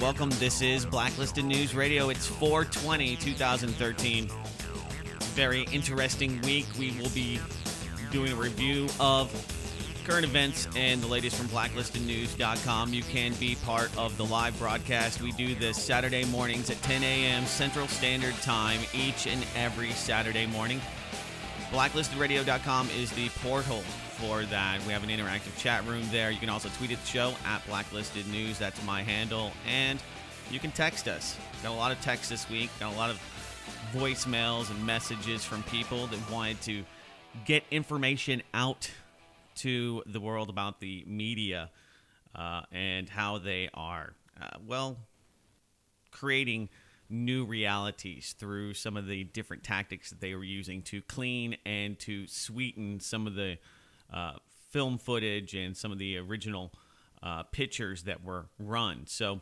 welcome. This is Blacklisted News Radio. It's 4/20/2013. It's a very interesting week. We will be doing a review of current events and the latest from blacklistednews.com. You can be part of the live broadcast. We do this Saturday mornings at 10 a.m. Central Standard Time each and every Saturday morning. Blacklistedradio.com is the portal for that. We have an interactive chat room there. You can also tweet at the show at Blacklisted News. That's my handle. And you can text us. Got a lot of texts this week. Got a lot of voicemails and messages from people that wanted to get information out to the world about the media and how they are, creating new realities through some of the different tactics that they were using to clean and to sweeten some of the film footage and some of the original pictures that were run. So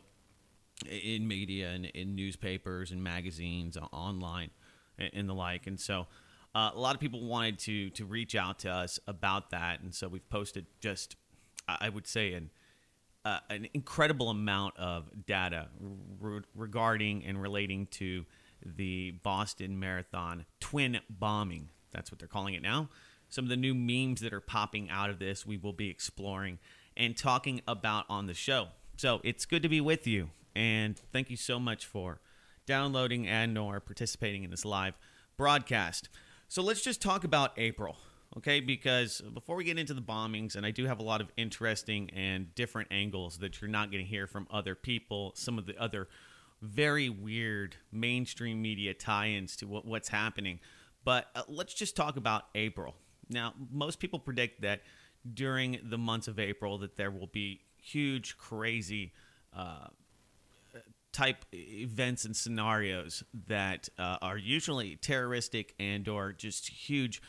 in media and in newspapers and magazines, online and the like. And so a lot of people wanted to reach out to us about that. And so we've posted just, I would say, an incredible amount of data regarding and relating to the Boston Marathon twin bombing. That's what they're calling it now. Some of the new memes that are popping out of this, we will be exploring and talking about on the show. So it's good to be with you, and thank you so much for downloading and or participating in this live broadcast. So let's just talk about April, okay? Because before we get into the bombings, and I do have a lot of interesting and different angles that you're not going to hear from other people, some of the other very weird mainstream media tie-ins to what's happening. But let's just talk about April. Now, most people predict that during the months of April that there will be huge, crazy type events and scenarios that are usually terroristic and or just huge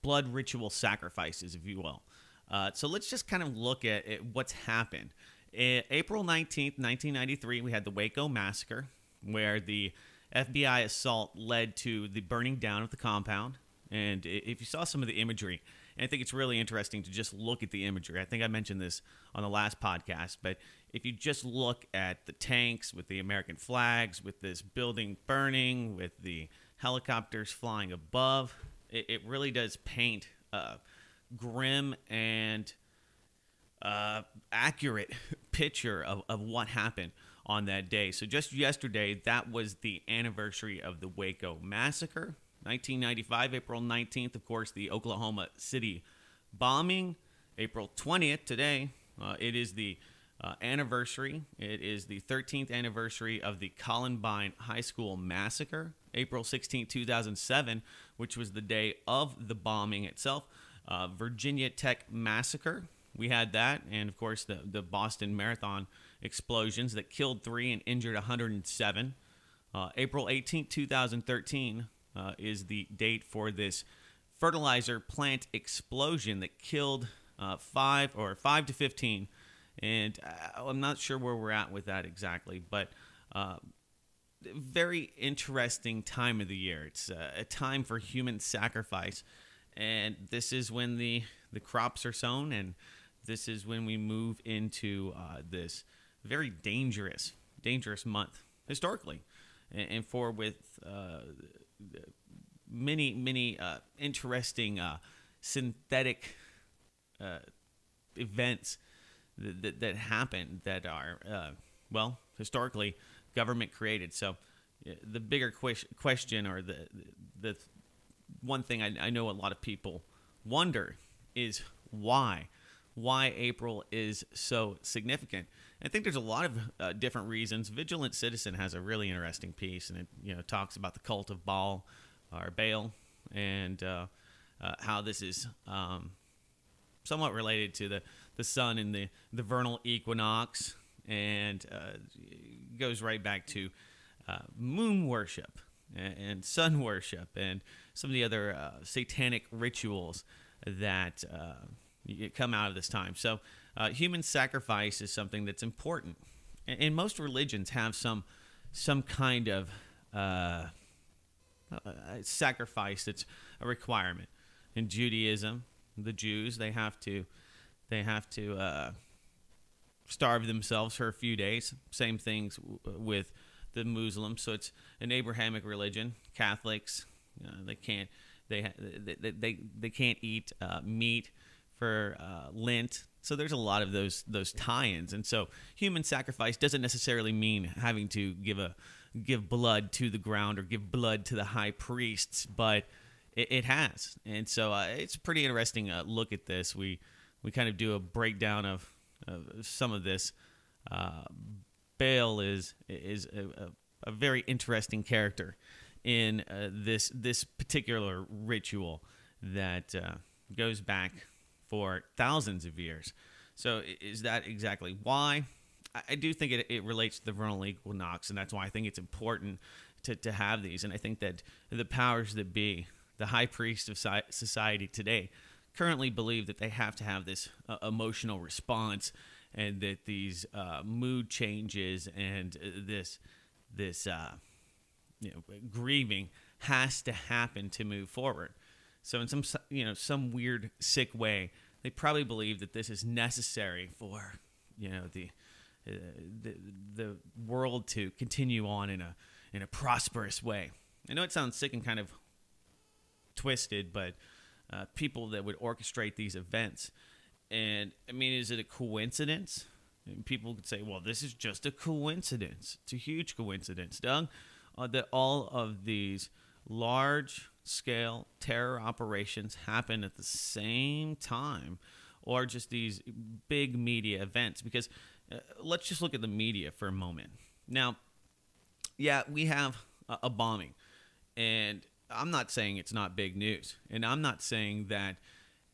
blood ritual sacrifices, if you will. So let's just kind of look at what's happened. April 19th, 1993, we had the Waco massacre, where the FBI assault led to the burning down of the compound. And if you saw some of the imagery, and I think it's really interesting to just look at the imagery. I think I mentioned this on the last podcast, but if you just look at the tanks with the American flags, with this building burning, with the helicopters flying above, it really does paint a grim and accurate picture of what happened on that day. So just yesterday, that was the anniversary of the Waco massacre. 1995, April 19th, of course, the Oklahoma City bombing. April 20th, today, it is the anniversary. It is the 13th anniversary of the Columbine High School massacre. April 16th, 2007, which was the day of the bombing itself. Virginia Tech massacre. We had that. And, of course, the Boston Marathon explosions that killed 3 and injured 107. April 18th, 2013. Is the date for this fertilizer plant explosion that killed 5 to 15. And I'm not sure where we're at with that exactly, but very interesting time of the year. It's a time for human sacrifice, and this is when the crops are sown, and this is when we move into this very dangerous month historically, and for with many interesting synthetic events that happen that are historically government created. So the bigger question, or the one thing I know a lot of people wonder, is why April is so significant. I think there's a lot of different reasons. Vigilant Citizen has a really interesting piece, and it talks about the cult of Baal, and how this is somewhat related to the sun and the vernal equinox, and goes right back to moon worship and sun worship and some of the other satanic rituals that come out of this time. So human sacrifice is something that's important, and most religions have some kind of sacrifice that's a requirement. In Judaism, the Jews, they have to starve themselves for a few days. Same things with the Muslims. So it's an Abrahamic religion. Catholics, they can't they can't eat meat for Lent. So there's a lot of those tie-ins. And so human sacrifice doesn't necessarily mean having to give blood to the ground or give blood to the high priests, but it has. And so it's a pretty interesting look at this. We kind of do a breakdown of some of this. Baal is a very interesting character in this particular ritual that goes back for thousands of years. So is that exactly why? I do think it relates to the vernal equinox, and that's why I think it's important to have these. And I think that the powers that be, the high priest of society today, currently believe that they have to have this emotional response, and that these mood changes and this grieving has to happen to move forward. So in some weird sick way, they probably believe that this is necessary for the world to continue on in a prosperous way. I know it sounds sick and kind of twisted, but people that would orchestrate these events, and I mean, is it a coincidence? And people could say, well, this is just a coincidence. It's a huge coincidence, Doug, that all of these large-scale terror operations happen at the same time, or just these big media events. Because let's just look at the media for a moment. Now, yeah, we have a bombing, and I'm not saying it's not big news, and I'm not saying that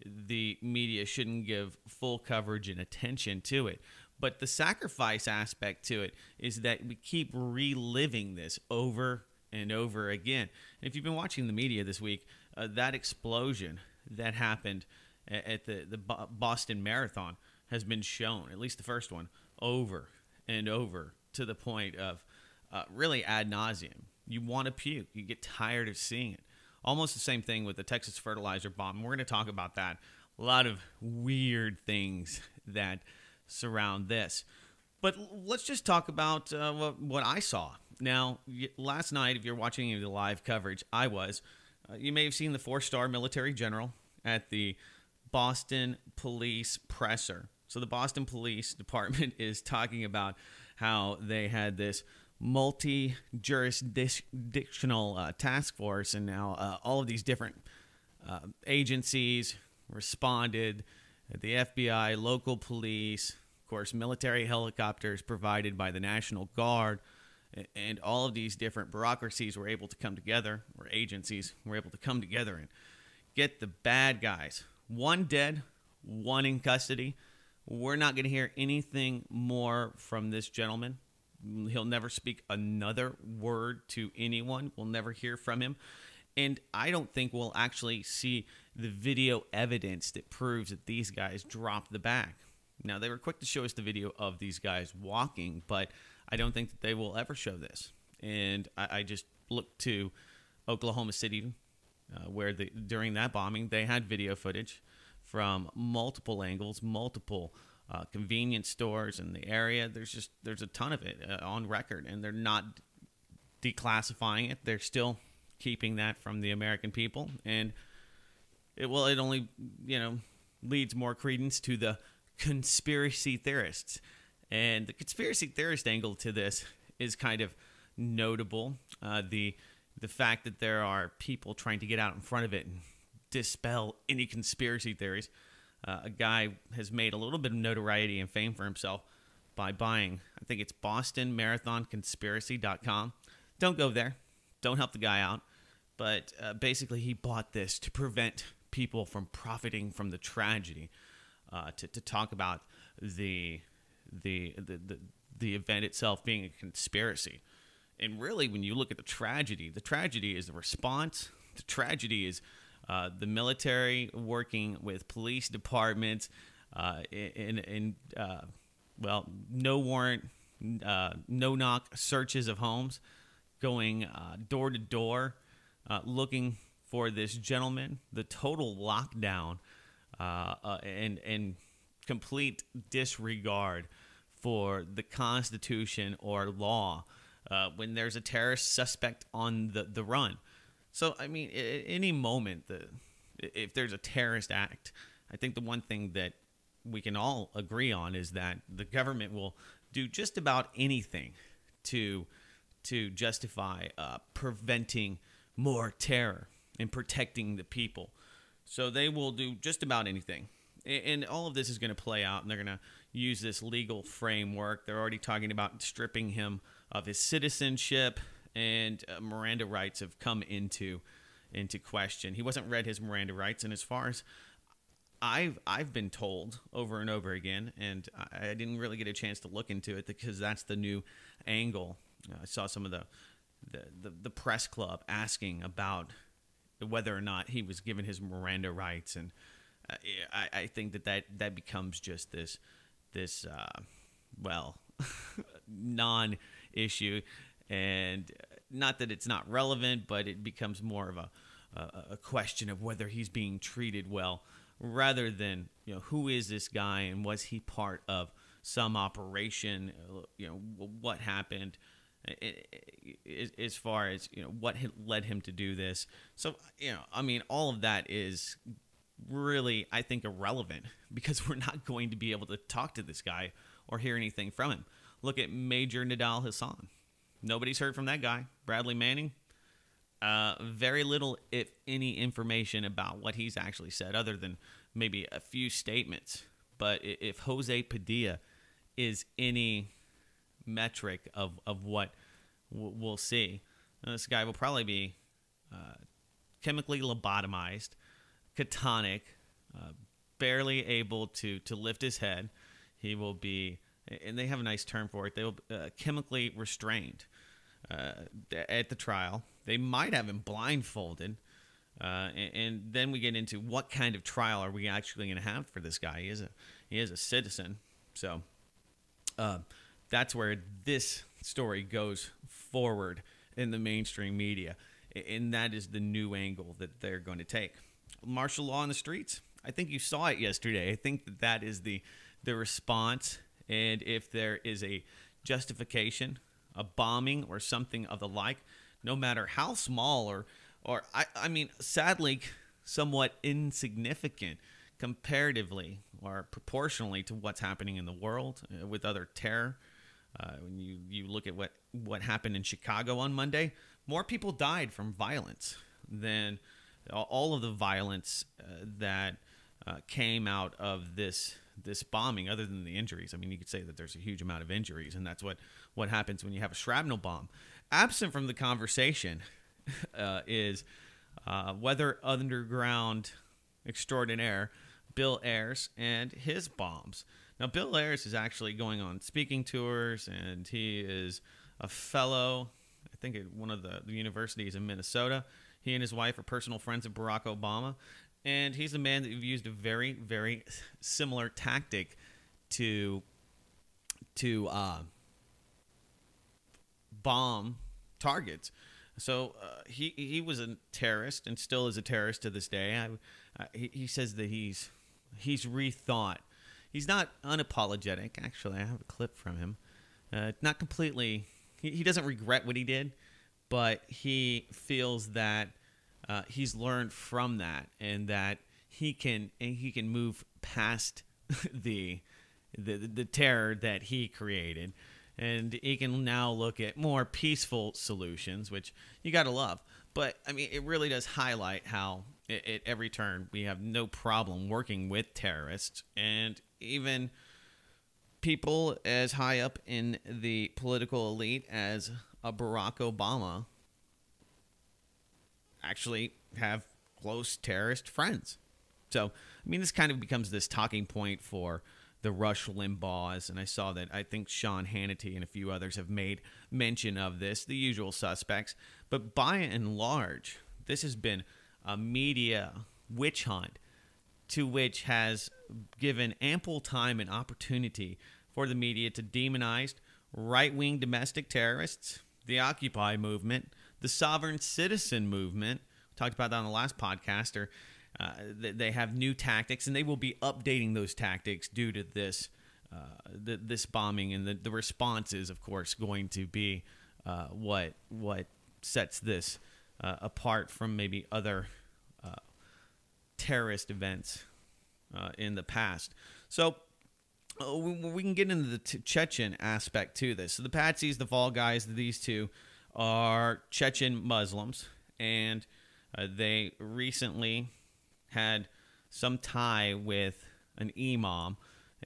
the media shouldn't give full coverage and attention to it. But the sacrifice aspect to it is that we keep reliving this over and over again. And if you've been watching the media this week, that explosion that happened at the Boston Marathon has been shown, at least the first one, over and over, to the point of really ad nauseum. You want to puke. You get tired of seeing it. Almost the same thing with the Texas fertilizer bomb. We're going to talk about that. A lot of weird things that surround this. But let's just talk about what I saw. Now, last night, if you're watching any of the live coverage, I was. You may have seen the 4-star military general at the Boston Police presser. So the Boston Police Department is talking about how they had this multi-jurisdictional task force, and now all of these different agencies responded. The FBI, local police, of course, military helicopters provided by the National Guard, and all of these different bureaucracies were able to come together, or agencies were able to come together and get the bad guys. One dead, one in custody. We're not going to hear anything more from this gentleman. He'll never speak another word to anyone. We'll never hear from him. And I don't think we'll actually see the video evidence that proves that these guys dropped the bag. Now, they were quick to show us the video of these guys walking, but I don't think that they will ever show this. And I just looked to Oklahoma City, where during that bombing, they had video footage from multiple angles, multiple convenience stores in the area. There's a ton of it on record, and they're not declassifying it. They're still keeping that from the American people, and it only leads more credence to the conspiracy theorists. And the conspiracy theorist angle to this is kind of notable. The fact that there are people trying to get out in front of it and dispel any conspiracy theories. A guy has made a little bit of notoriety and fame for himself by buying, I think it's BostonMarathonConspiracy.com. Don't go there. Don't help the guy out. But basically, he bought this to prevent people from profiting from the tragedy, to talk about the event itself being a conspiracy. And really, when you look at the tragedy is the response. The tragedy is the military working with police departments no warrant, no knock searches of homes, going door to door, looking for this gentleman. The total lockdown and complete disregard for the Constitution or law when there's a terrorist suspect on the run. So, I mean, at any moment, if there's a terrorist act, I think the one thing that we can all agree on is that the government will do just about anything to justify preventing more terror and protecting the people. So they will do just about anything. And all of this is going to play out, and they're going to use this legal framework. They're already talking about stripping him of his citizenship, and Miranda rights have come into question. He wasn't read his Miranda rights, and as far as I've been told over and over again, and I didn't really get a chance to look into it because that's the new angle. I saw some of the press club asking about whether or not he was given his Miranda rights, and I think that becomes just this non-issue, and not that it's not relevant, but it becomes more of a question of whether he's being treated well, rather than who is this guy and was he part of some operation, what happened as far as what had led him to do this. So I mean, all of that is really, I think, irrelevant, because we're not going to be able to talk to this guy or hear anything from him. Look at Major Nidal Hassan. Nobody's heard from that guy. Bradley Manning, very little, if any, information about what he's actually said, other than maybe a few statements. But if Jose Padilla is any metric of what we'll see, this guy will probably be chemically lobotomized, catonic, barely able to lift his head. He will be, and they have a nice term for it, they will chemically restrained at the trial. They might have him blindfolded, and then we get into what kind of trial are we actually going to have for this guy. He is a citizen, so that's where this story goes forward in the mainstream media, and that is the new angle that they're going to take. Martial law in the streets, I think you saw it yesterday. I think that is the response, and if there is a justification, a bombing or something of the like, no matter how small or I mean, sadly, somewhat insignificant comparatively or proportionally to what's happening in the world with other terror. When you look at what happened in Chicago on Monday, more people died from violence than all of the violence that came out of this bombing, other than the injuries. I mean, you could say that there's a huge amount of injuries, and that's what happens when you have a shrapnel bomb. Absent from the conversation is Weather Underground extraordinaire Bill Ayers and his bombs. Now, Bill Ayers is actually going on speaking tours, and he is a fellow, I think, at one of the universities in Minnesota. He and his wife are personal friends of Barack Obama, and he's a man that used a very, very similar tactic to bomb targets. So he was a terrorist and still is a terrorist to this day. He says that he's rethought. He's not unapologetic. Actually, I have a clip from him. Not completely. He doesn't regret what he did, but he feels that he's learned from that, and that he can move past the terror that he created, and he can now look at more peaceful solutions, which you got to love. But I mean, it really does highlight how at every turn we have no problem working with terrorists, and even people as high up in the political elite as a Barack Obama actually have close terrorist friends. So, I mean, this kind of becomes this talking point for the Rush Limbaughs, and I saw that I think Sean Hannity and a few others have made mention of this, the usual suspects. But by and large, this has been a media witch hunt, to which has given ample time and opportunity for the media to demonize right-wing domestic terrorists, the Occupy movement, the sovereign citizen movement. We talked about that on the last podcast. They have new tactics, and they will be updating those tactics due to this this bombing, and the response is, of course, going to be what sets this apart from maybe other terrorist events in the past. So we can get into the Chechen aspect to this. So the Patsies, the Fall Guys, these two are Chechen Muslims, and they recently had some tie with an imam.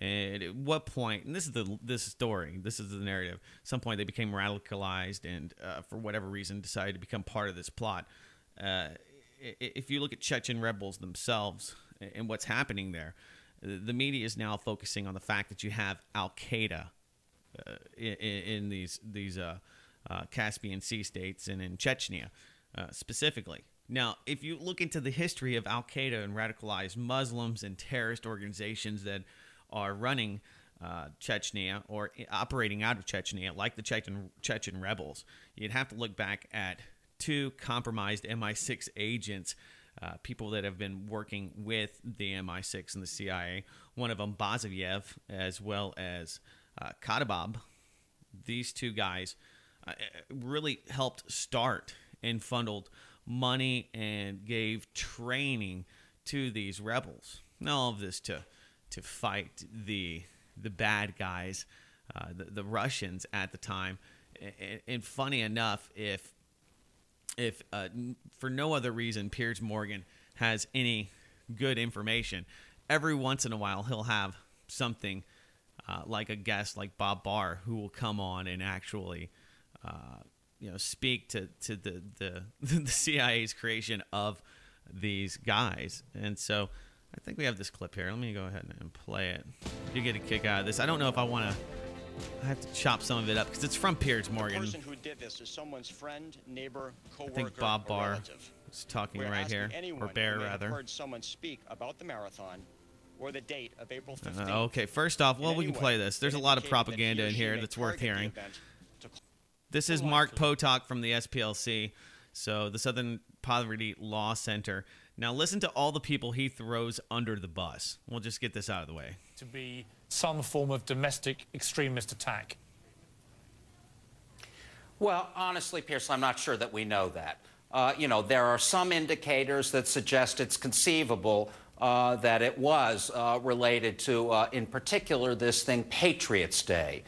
And at what point, and this is the narrative, at some point they became radicalized and for whatever reason decided to become part of this plot. If you look at Chechen rebels themselves and what's happening there, the media is now focusing on the fact that you have Al-Qaeda in these Caspian Sea states and in Chechnya specifically. Now, if you look into the history of Al-Qaeda and radicalized Muslims and terrorist organizations that are running Chechnya or operating out of Chechnya, like the Chechen rebels, you'd have to look back at two compromised MI6 agents, people that have been working with the MI6 and the CIA. One of them, Bazaryev, as well as Kadabab. These two guys really helped start and funneled money and gave training to these rebels. And all of this to fight the bad guys, the Russians at the time. And funny enough, if for no other reason Piers Morgan has any good information, every once in a while he'll have something like a guest like Bob Barr who will come on and actually speak to the CIA's creation of these guys. And so I think we have this clip here. Let me go ahead and play it. You get a kick out of this. I don't know if I want to. I have to chop some of it up because it's from Piers Morgan. The person who did this is someone's friend, neighbor, coworker, I think Bob Barr relative. is talking right here, or Bear rather. Heard someone speak about the marathon or the date of April 15th. Okay, first off, well, we can play this. There's a lot of propaganda in here that's worth hearing. This is Mark Potok from the SPLC, so the Southern Poverty Law Center. Now listen to all the people he throws under the bus. We'll just get this out of the way. To be some form of domestic extremist attack. Well, honestly, Pierce, I'm not sure that we know that. There are some indicators that suggest it's conceivable that it was related to, in particular, this thing, Patriots Day.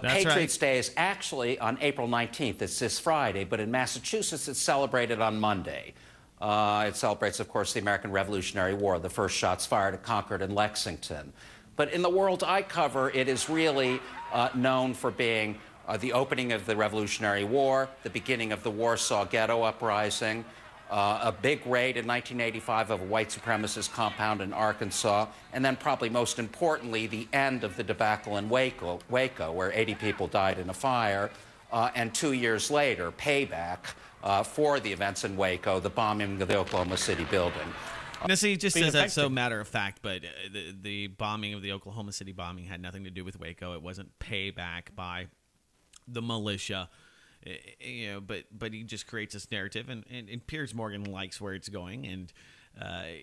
Patriots Day is actually on April 19th. It's this Friday, but in Massachusetts, it's celebrated on Monday. It celebrates, of course, the American Revolutionary War, the first shots fired at Concord and Lexington. But in the world I cover, it is really known for being the opening of the Revolutionary War, the beginning of the Warsaw Ghetto Uprising, a big raid in 1985 of a white supremacist compound in Arkansas, and then probably most importantly, the end of the debacle in Waco, where 80 people died in a fire, and 2 years later, payback for the events in Waco, the bombing of the Oklahoma City building. Now, see, he just says that so matter of fact, but the bombing of the Oklahoma City bombing had nothing to do with Waco. It wasn't payback by the militia, but he just creates this narrative, and Piers Morgan likes where it's going, and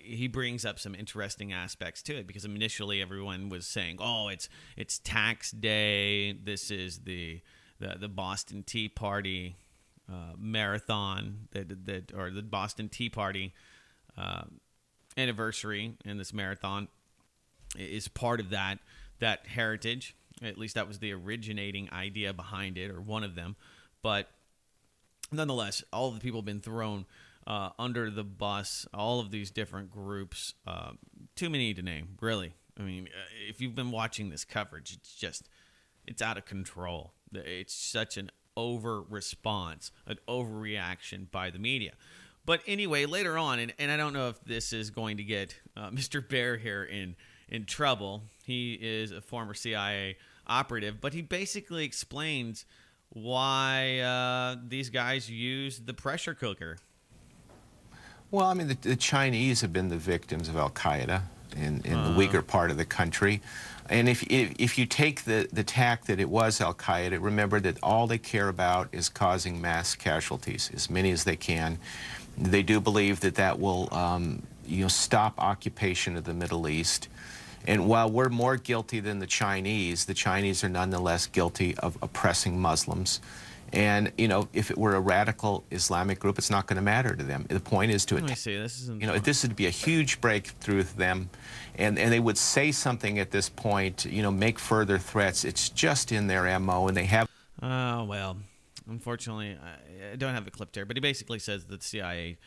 he brings up some interesting aspects to it, because initially everyone was saying, oh, it's tax day, this is the Boston Tea Party marathon, or the Boston Tea Party anniversary, and this marathon is part of that heritage. At least that was the originating idea behind it, or one of them. But nonetheless, all of the people have been thrown under the bus, all of these different groups, too many to name, really. I mean, if you've been watching this coverage, it's out of control. It's such an over-response, an overreaction by the media. But anyway, later on, and I don't know if this is going to get Mr. Bear here in trouble. He is a former CIA operative, but he basically explains why these guys use the pressure cooker. Well, I mean, the Chinese have been the victims of Al-Qaeda in the weaker part of the country. And if you take the tack that it was Al-Qaeda, remember that all they care about is causing mass casualties, as many as they can. They do believe that will stop occupation of the Middle East. And while we're more guilty than the Chinese are nonetheless guilty of oppressing Muslims. And, you know, if it were a radical Islamic group, it's not going to matter to them. The point is to, Let me see. This isn't. you know, this would be a huge breakthrough to them, and they would say something at this point, you know, make further threats. It's just in their MO, and they have. Oh, well, unfortunately, I don't have the clip there, but he basically says that the CIA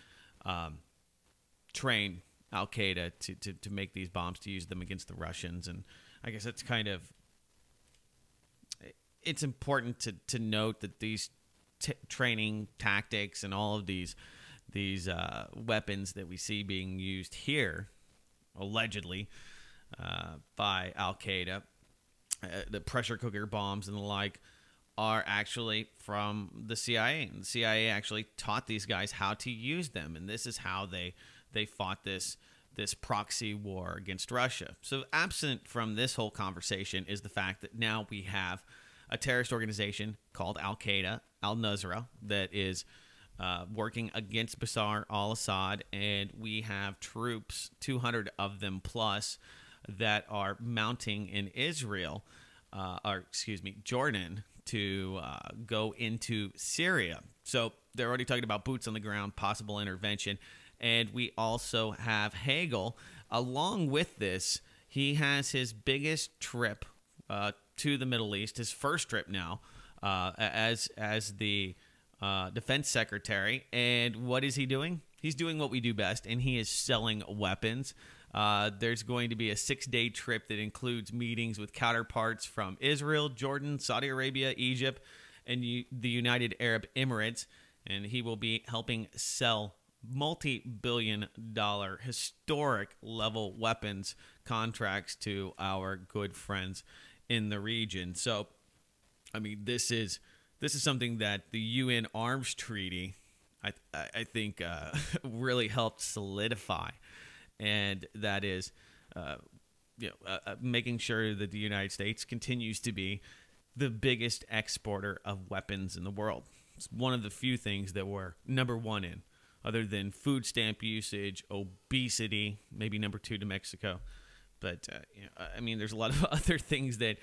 trained Al-Qaeda to make these bombs, to use them against the Russians. And I guess it's kind of, it's important to note that these training tactics and all of these weapons that we see being used here, allegedly, by Al-Qaeda, the pressure cooker bombs and the like, are actually from the CIA. And the CIA actually taught these guys how to use them, and this is how they fought this proxy war against Russia. So absent from this whole conversation is the fact that now we have a terrorist organization called Al-Qaeda, Al-Nusra, that is working against Bashar al-Assad, and we have troops, 200 of them plus, that are mounting in Israel, Jordan, to go into Syria. So they're already talking about boots on the ground, possible intervention. And we also have Hagel. Along with this, he has his biggest trip to the Middle East, his first trip now, as the defense secretary. And what is he doing? He's doing what we do best, and he is selling weapons. There's going to be a 6-day trip that includes meetings with counterparts from Israel, Jordan, Saudi Arabia, Egypt, and the United Arab Emirates. And he will be helping sell multi-billion-dollar historic level weapons contracts to our good friends in the region. So, I mean, this is something that the UN Arms Treaty, I think, really helped solidify. And that is, making sure that the United States continues to be the biggest exporter of weapons in the world. It's one of the few things that we're number one in, other than food stamp usage, obesity, maybe number 2 to Mexico. But I mean, there's a lot of other things that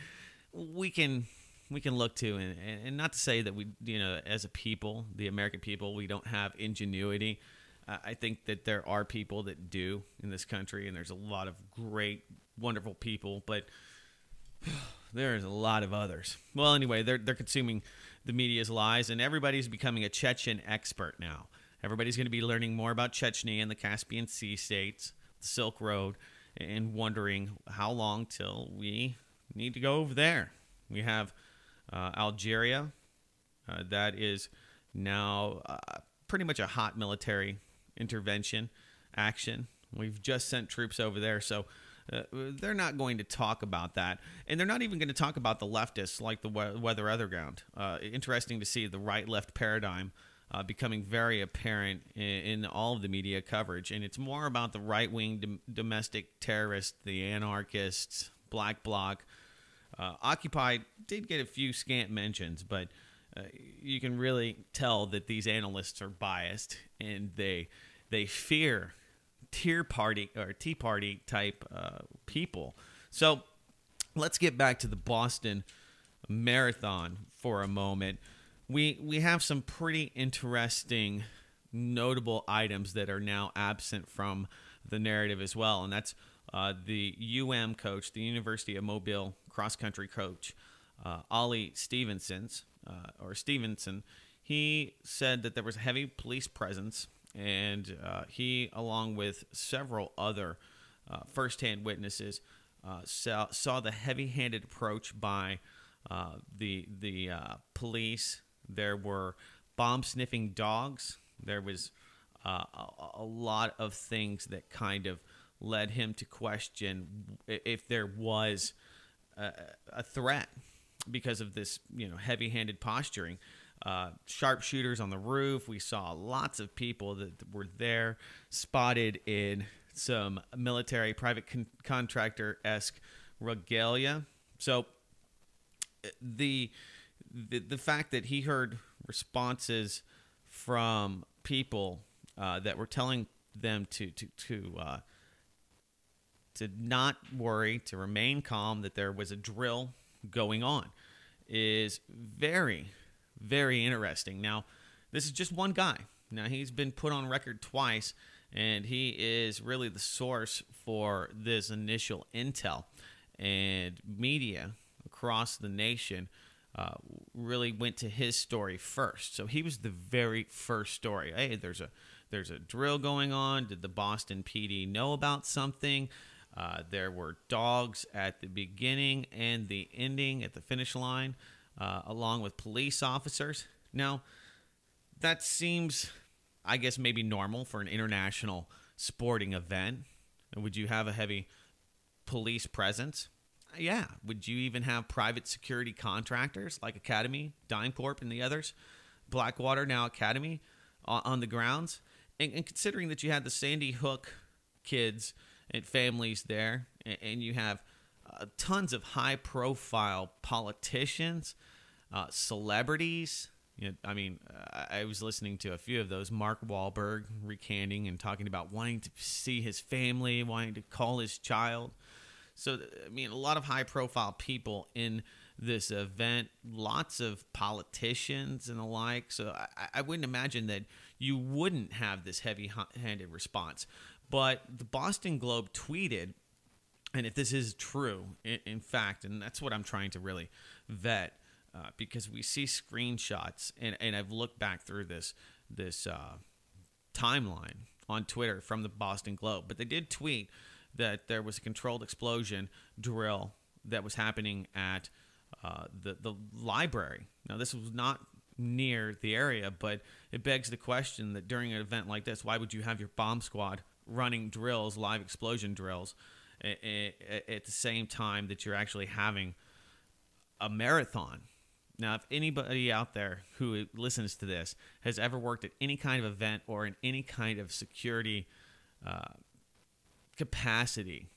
we can look to, and not to say that we, as a people, the American people, we don't have ingenuity. I think that there are people that do in this country, and there's a lot of great, wonderful people, but there's a lot of others. Well, anyway, they're consuming the media's lies, and everybody's becoming a Chechen expert now. Everybody's going to be learning more about Chechnya and the Caspian Sea states, the Silk Road, and wondering how long till we need to go over there. We have Algeria. That is now pretty much a hot military intervention action. We've just sent troops over there, so they're not going to talk about that, and they're not even going to talk about the leftists like the Weather Underground. Interesting to see the right-left paradigm becoming very apparent in all of the media coverage, and it's more about the right-wing domestic terrorists, the anarchists, Black Bloc. Occupy did get a few scant mentions, but you can really tell that these analysts are biased, and they fear Tea Party type people. So let's get back to the Boston Marathon for a moment. We have some pretty interesting, notable items that are now absent from the narrative as well, and that's the coach, the University of Mobile cross-country coach, Ollie Stevenson. He said that there was a heavy police presence, and he, along with several other firsthand witnesses, saw the heavy-handed approach by the police. There were bomb-sniffing dogs. There was a lot of things that kind of led him to question if there was a threat because of this, heavy-handed posturing. Sharpshooters on the roof. We saw lots of people that were there, spotted in some military private contractor-esque regalia. So the fact that he heard responses from people that were telling them to to not worry, to remain calm that there was a drill going on is very, very interesting. Now, this is just one guy. Now, he's been put on record twice, and he is really the source for this initial intel. And media across the nation really went to his story first. So he was the very first story. Hey, there's a drill going on. Did the Boston PD know about something? There were dogs at the beginning and the ending at the finish line, along with police officers. Now, that seems, I guess, maybe normal for an international sporting event. Would you have a heavy police presence? Yeah. Would you even have private security contractors like Academy, DynCorp, and the others? Blackwater, now Academy, on the grounds? And considering that you had the Sandy Hook kids and families there, and you have tons of high-profile politicians, celebrities. I was listening to a few of those. Mark Wahlberg recanting and talking about wanting to see his family, wanting to call his child. So, a lot of high-profile people in this event, lots of politicians and the like. So I wouldn't imagine that you wouldn't have this heavy-handed response. But the Boston Globe tweeted, and if this is true, in fact, and that's what I'm trying to really vet, because we see screenshots, and I've looked back through this timeline on Twitter from the Boston Globe, but they did tweet that there was a controlled explosion drill that was happening at the library. Now, this was not near the area, but it begs the question that during an event like this, why would you have your bomb squad running drills, live explosion drills, at the same time that you're actually having a marathon? Now, if anybody out there who listens to this has ever worked at any kind of event or in any kind of security capacity,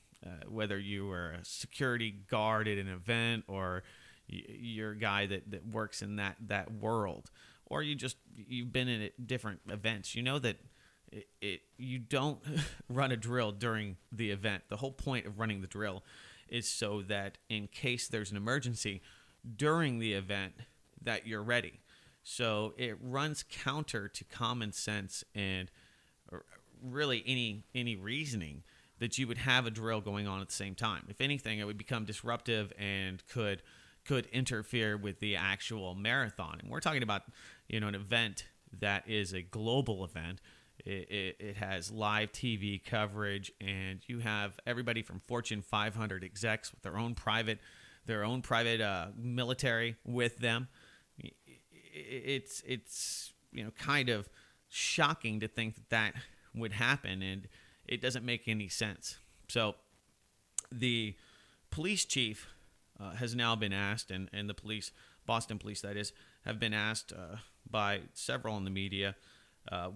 whether you were a security guard at an event or you're a guy that works in that world, or you've been in different events, you know that you don't run a drill during the event. The whole point of running the drill is so that in case there's an emergency during the event that you're ready. So it runs counter to common sense and really any reasoning that you would have a drill going on at the same time. If anything, it would become disruptive and could interfere with the actual marathon. And we're talking about, an event that is a global event. It has live TV coverage, and you have everybody from Fortune 500 execs with their own private military with them. It's kind of shocking to think that would happen, and it doesn't make any sense. So the police chief has now been asked, and the police, Boston police that is, have been asked by several in the media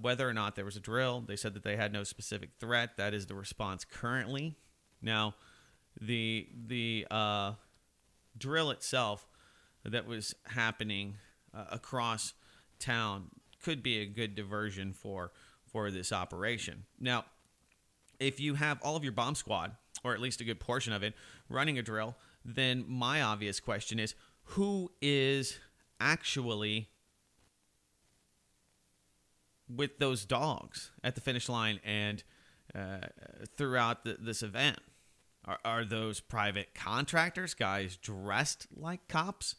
whether or not there was a drill. They said that they had no specific threat. That is the response currently. Now, the drill itself that was happening across town could be a good diversion for this operation. Now, if you have all of your bomb squad, or at least a good portion of it, running a drill, then my obvious question is, who is actually with those dogs at the finish line and throughout this event? Are those private contractors, guys dressed like cops?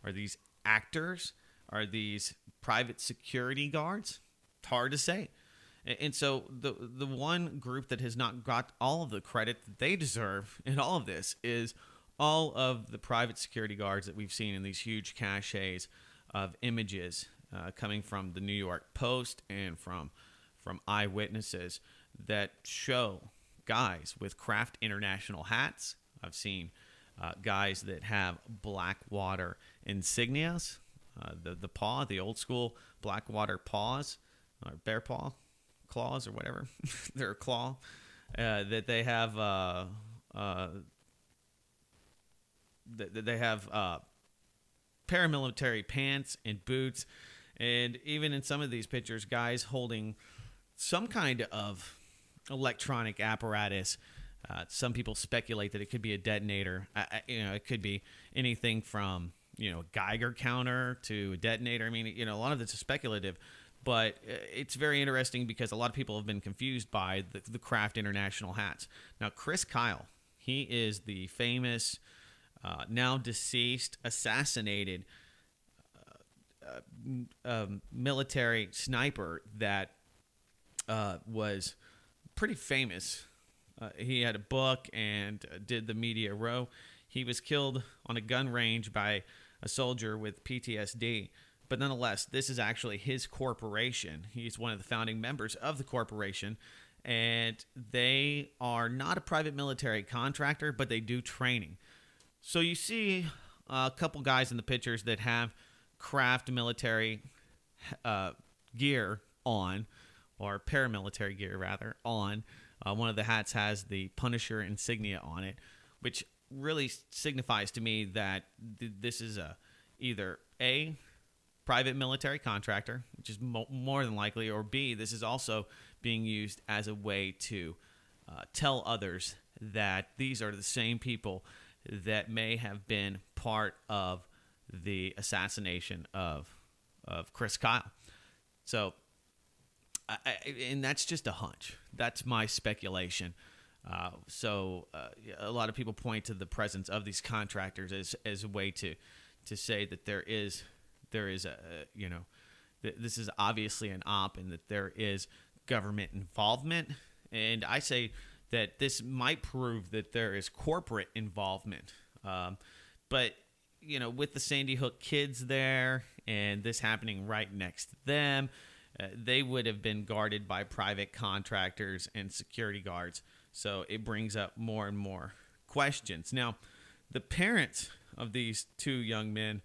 Are these actors? Are these private security guards? It's hard to say. And so the one group that has not got all of the credit that they deserve in all of this is all of the private security guards that we've seen in these huge caches of images coming from the New York Post and from eyewitnesses that show guys with Kraft International hats. I've seen guys that have Blackwater insignias, the paw, the old school Blackwater paws, or bear paw, claws, or whatever. They're a claw. That they have paramilitary pants and boots, and even in some of these pictures, guys holding some kind of electronic apparatus Some people speculate that it could be a detonator. It could be anything from a Geiger counter to a detonator. I mean, a lot of this is speculative, but it's very interesting because a lot of people have been confused by the Kraft International hats. Now, Chris Kyle, he is the famous, now deceased, assassinated military sniper that was pretty famous. He had a book and did the media row. He was killed on a gun range by a soldier with PTSD. But nonetheless, this is actually his corporation. He's one of the founding members of the corporation. And they are not a private military contractor, but they do training. So you see a couple guys in the pictures that have Kraft military gear on, or paramilitary gear rather, on. One of the hats has the Punisher insignia on it, which really signifies to me that this is either A, private military contractor, which is more than likely, or B, this is also being used as a way to tell others that these are the same people that may have been part of the assassination of Chris Kyle. So, and that's just a hunch. That's my speculation. A lot of people point to the presence of these contractors as a way to say that there is this is obviously an op and that there is government involvement. And I say that this might prove that there is corporate involvement. But with the Sandy Hook kids there and this happening right next to them, they would have been guarded by private contractors and security guards. So it brings up more and more questions. Now, the parents of these two young men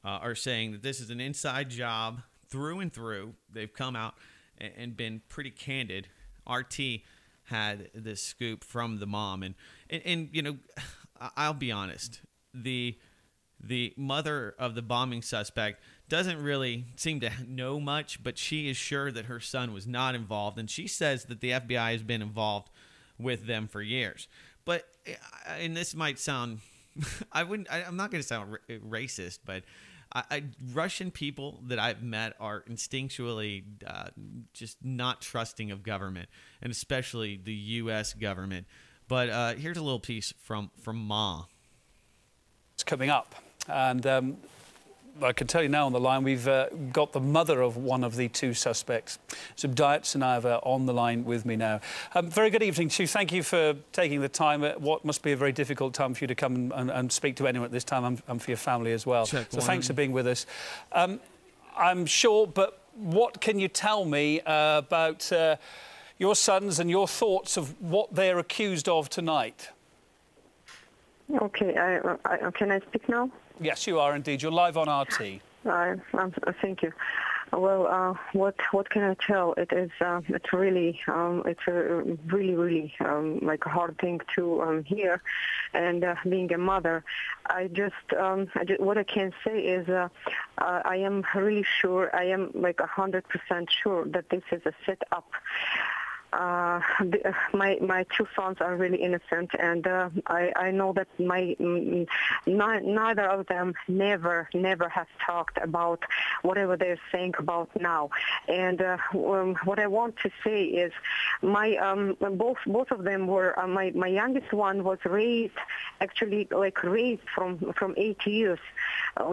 are saying that this is an inside job through and through. They've come out and been pretty candid. RT had this scoop from the mom. And I'll be honest, the mother of the bombing suspect doesn't really seem to know much, but she is sure that her son was not involved. And she says that the FBI has been involved with them for years. But, and this might sound, I'm not going to sound racist, but Russian people that I've met are instinctually just not trusting of government, and especially the U.S. government. But here's a little piece from Ma. It's coming up, and I can tell you now on the line, we've got the mother of one of the two suspects, Subdayat Sanava, on the line with me now. Very good evening to you. Thank you for taking the time at what must be a very difficult time for you to come and speak to anyone at this time, and for your family as well. So thanks for being with us. I'm sure, but what can you tell me about your sons and your thoughts of what they're accused of tonight? Okay, can I speak now? Yes, you are indeed. You're live on RT. Thank you. Well, what can I tell? It's really like a hard thing to hear, and being a mother, what I can say is I am really sure, I am like 100% sure that this is a setup. My two sons are really innocent, and I know that neither of them never has talked about whatever they're saying about now. And what I want to say is both of them were my youngest one was raised from 8 years.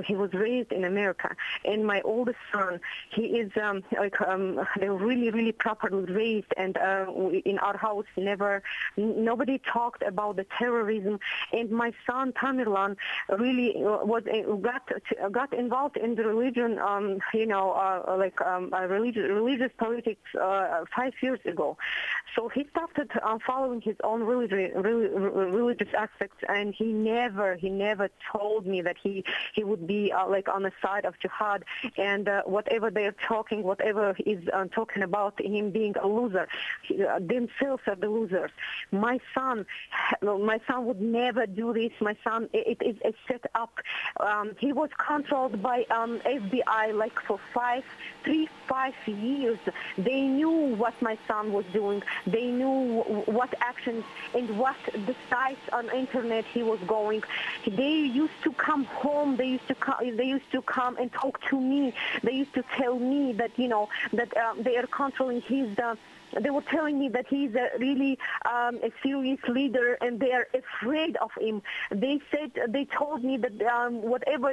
He was raised in America, and my oldest son, he is they're really properly raised, and in our house nobody talked about the terrorism. And my son Tamerlan really got involved in the religion, religious politics 5 years ago. So he started following his own religious aspects, and he never told me that he would be on the side of jihad, and whatever they're talking, whatever is talking about him being a loser, themselves are the losers. My son would never do this. My son, it is a set up. He was controlled by FBI for 5 years. They knew what my son was doing. They knew what actions and what the sites on internet he was going. They used to come home. They used to come and talk to me. They used to tell me that that they are controlling his. They were telling me that he's really a serious leader, and they are afraid of him. They told me that whatever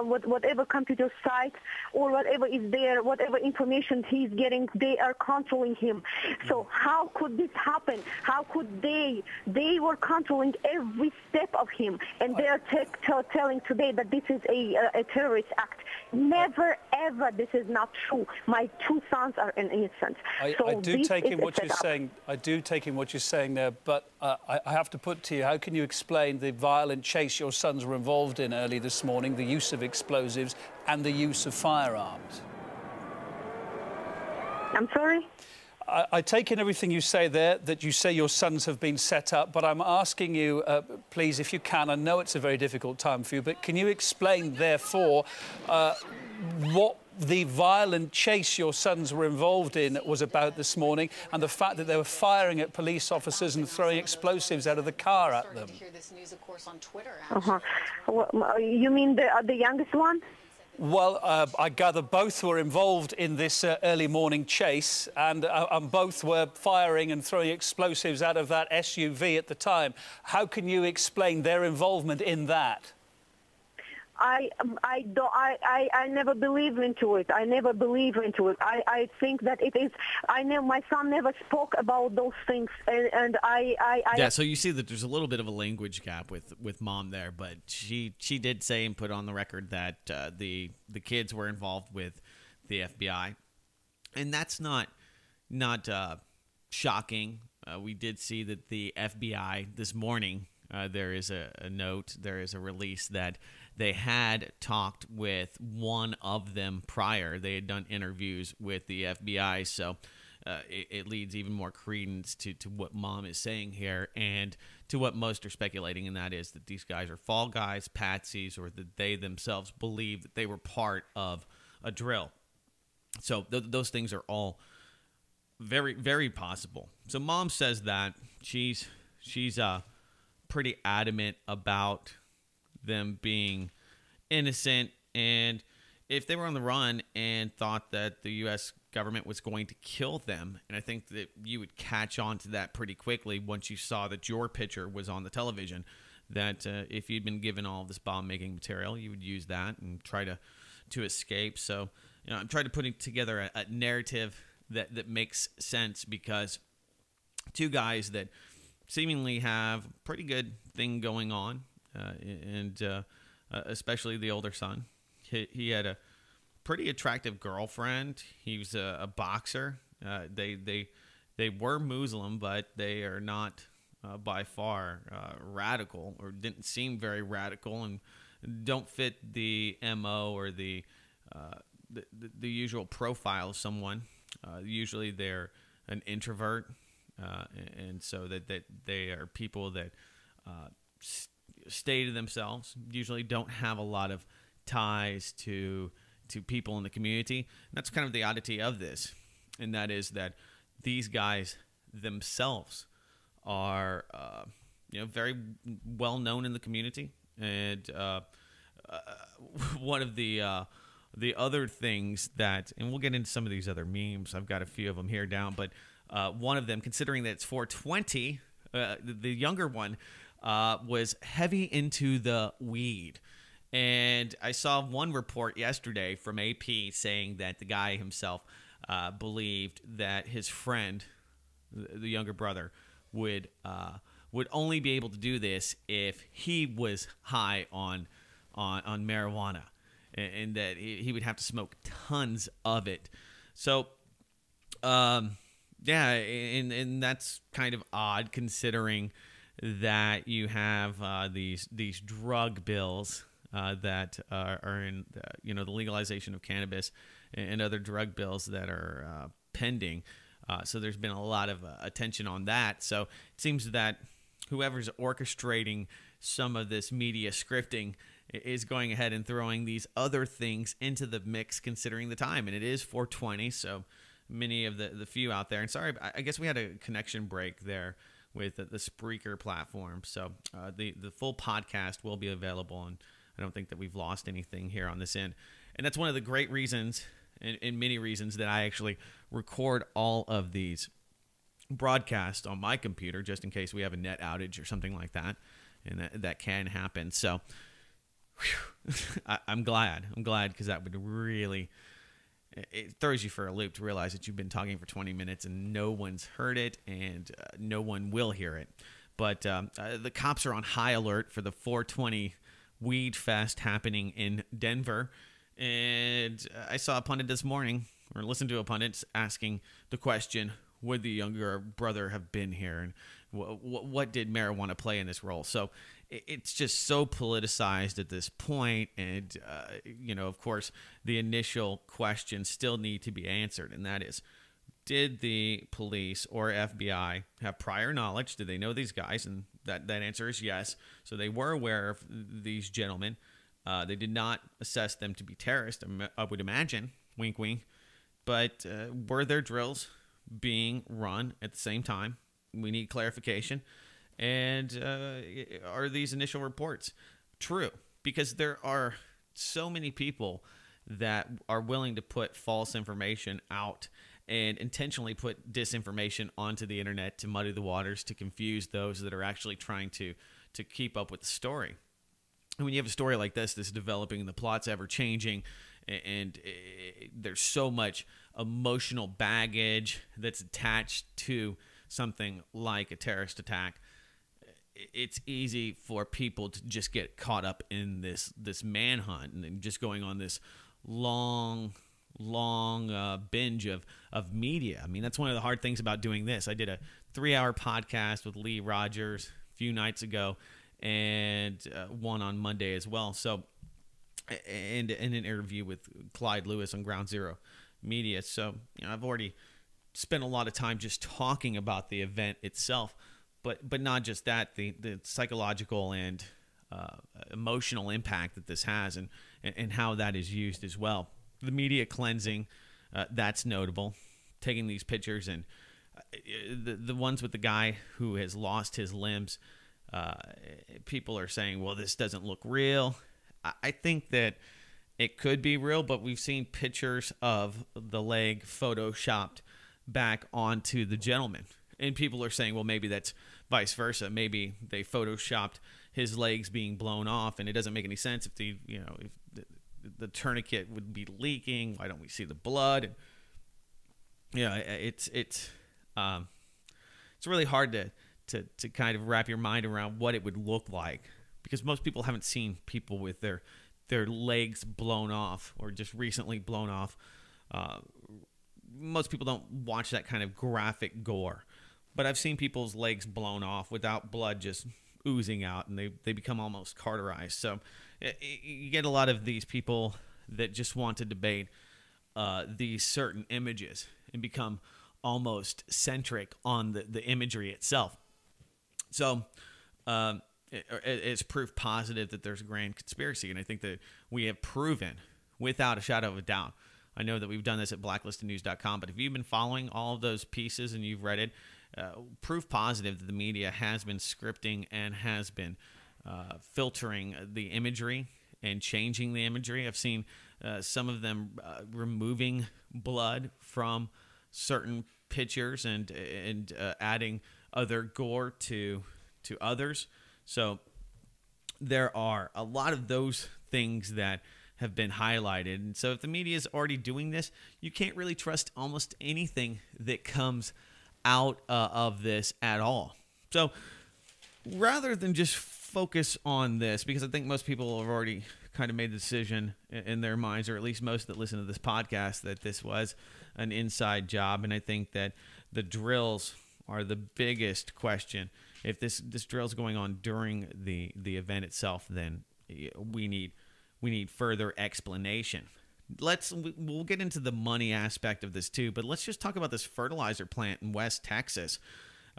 whatever computer site or whatever is there, whatever information he's getting, they are controlling him. So how could this happen? How could they? They were controlling every step of him, and they are telling today that this is a terrorist act. Never ever. This is not true. My two sons are innocent. I do take in what you're saying. I do take in what you're saying there, but I have to put to you, how can you explain the violent chase your sons were involved in early this morning, the use of explosives and the use of firearms? I'm sorry? I take in everything you say there, that you say your sons have been set up, but I'm asking you, please, if you can, I know it's a very difficult time for you, but can you explain, therefore, what the violent chase your sons were involved in was about this morning, and the fact that they were firing at police officers and throwing explosives out of the car at them? Well, you mean the youngest one? Well, I gather both were involved in this early morning chase, and both were firing and throwing explosives out of that SUV at the time. How can you explain their involvement in that? I never believe into it. I never believe into it. I think that it is. I know my son never spoke about those things, and I. Yeah. So you see that there's a little bit of a language gap with mom there, but she did say and put on the record that the kids were involved with the FBI, and that's not shocking. We did see that the FBI this morning. There is a note. There is a release that they had talked with one of them prior. They had done interviews with the FBI, so it leads even more credence to what mom is saying here and to what most are speculating, and that is that these guys are fall guys, patsies, or that they themselves believe that they were part of a drill. So those things are all very, very possible. So mom says that she's pretty adamant about them being innocent, and if they were on the run and thought that the U.S. government was going to kill them, and I think that you would catch on to that pretty quickly once you saw that your picture was on the television, that if you'd been given all of this bomb-making material, you would use that and try to escape. So I'm trying to put together a narrative that makes sense, because two guys that seemingly have a pretty good thing going on, and especially the older son. He had a pretty attractive girlfriend. He was a boxer. They were Muslim, but they are not by far radical, or didn't seem very radical, and don't fit the MO or the usual profile of someone. Usually they're an introvert, and so that they are people that stay to themselves, usually don't have a lot of ties to people in the community. And that's kind of the oddity of this, and that is that these guys themselves are very well known in the community. And one of the other things that, and we'll get into some of these other memes, I've got a few of them here down, but one of them, considering that it's 420, the younger one was heavy into the weed. And I saw one report yesterday from AP saying that the guy himself believed that his friend, the younger brother, would only be able to do this if he was high on marijuana, and that he would have to smoke tons of it. So, yeah, and that's kind of odd, considering that you have these drug bills that are in the legalization of cannabis and other drug bills that are pending. So there's been a lot of attention on that. So it seems that whoever's orchestrating some of this media scripting is going ahead and throwing these other things into the mix, considering the time. And it is 420, so many of the few out there. And sorry, I guess we had a connection break there with the Spreaker platform. So the full podcast will be available, and I don't think that we've lost anything here on this end. And that's one of the great reasons, and many reasons, that I actually record all of these broadcasts on my computer, just in case we have a net outage or something like that, and that can happen. So I'm glad, because that would really, it throws you for a loop to realize that you've been talking for 20 minutes and no one's heard it, and no one will hear it. But the cops are on high alert for the 420 Weed Fest happening in Denver. And I saw a pundit this morning, or listened to a pundit asking the question, would the younger brother have been here? And what did marijuana play in this role? So it's just so politicized at this point. And, of course, the initial questions still need to be answered. And that is, did the police or FBI have prior knowledge? Did they know these guys? And that answer is yes. So they were aware of these gentlemen. They did not assess them to be terrorists, I would imagine, wink, wink. But were there drills being run at the same time? We need clarification. And are these initial reports true? Because there are so many people that are willing to put false information out and intentionally put disinformation onto the internet to muddy the waters, to confuse those that are actually trying to keep up with the story. And when you have a story like this that's developing, the plot's ever changing, and there's so much emotional baggage that's attached to something like a terrorist attack, it's easy for people to just get caught up in this manhunt and just going on this long binge of media. I mean, that's one of the hard things about doing this. I did a 3-hour podcast with Lee Rogers a few nights ago, and one on Monday as well. So, and an interview with Clyde Lewis on Ground Zero Media. So, I've already spent a lot of time just talking about the event itself, but not just that, the psychological and emotional impact that this has, and how that is used as well. The media cleansing, that's notable. Taking these pictures, and the ones with the guy who has lost his limbs, people are saying, well, this doesn't look real. I think that it could be real, but we've seen pictures of the leg photoshopped back onto the gentleman. And people are saying, well, maybe that's vice versa. Maybe they photoshopped his legs being blown off, and it doesn't make any sense if if the tourniquet would be leaking. Why don't we see the blood? It's really hard to kind of wrap your mind around what it would look like, because most people haven't seen people with their legs blown off or just recently blown off. Most people don't watch that kind of graphic gore, but I've seen people's legs blown off without blood just oozing out, and they become almost cauterized. So you get a lot of these people that just want to debate these certain images and become almost centric on the imagery itself. So it's proof positive that there's a grand conspiracy, and I think that we have proven without a shadow of a doubt. I know that we've done this at blacklistednews.com, but if you've been following all of those pieces and you've read it, proof positive that the media has been scripting and has been filtering the imagery and changing the imagery. I've seen some of them removing blood from certain pictures and adding other gore to others. So there are a lot of those things that have been highlighted. And so if the media is already doing this, you can't really trust almost anything that comes out of this at all. So rather than just focus on this, because I think most people have already kind of made the decision in their minds, or at least most that listen to this podcast, that this was an inside job. And I think that the drills are the biggest question. If this drill is going on during the event itself, then we need further explanation. We'll get into the money aspect of this too, but let's just talk about this fertilizer plant in West Texas.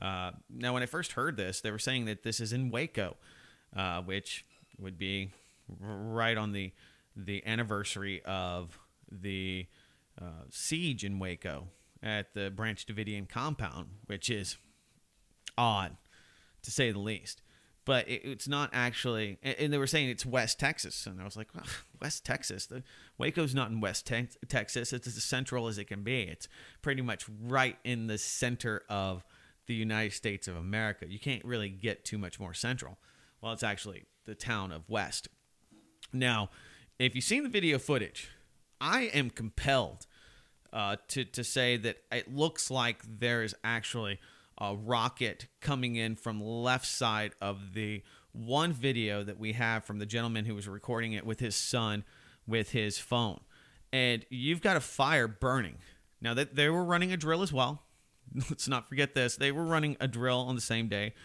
Now, when I first heard this, they were saying that this is in Waco, which would be right on the anniversary of the siege in Waco at the Branch Davidian compound, which is odd, to say the least. But it's not actually, and they were saying it's West Texas, and I was like, well, West Texas? Waco's not in West Texas. It's as central as it can be. It's pretty much right in the center of the United States of America. You can't really get too much more central. Well, it's actually the town of West. Now, if you've seen the video footage, I am compelled to say that it looks like there is actually a rocket coming in from the left side of the one video that we have from the gentleman who was recording it with his son with his phone. And you've got a fire burning. Now, that they were running a drill as well. Let's not forget this. They were running a drill on the same day.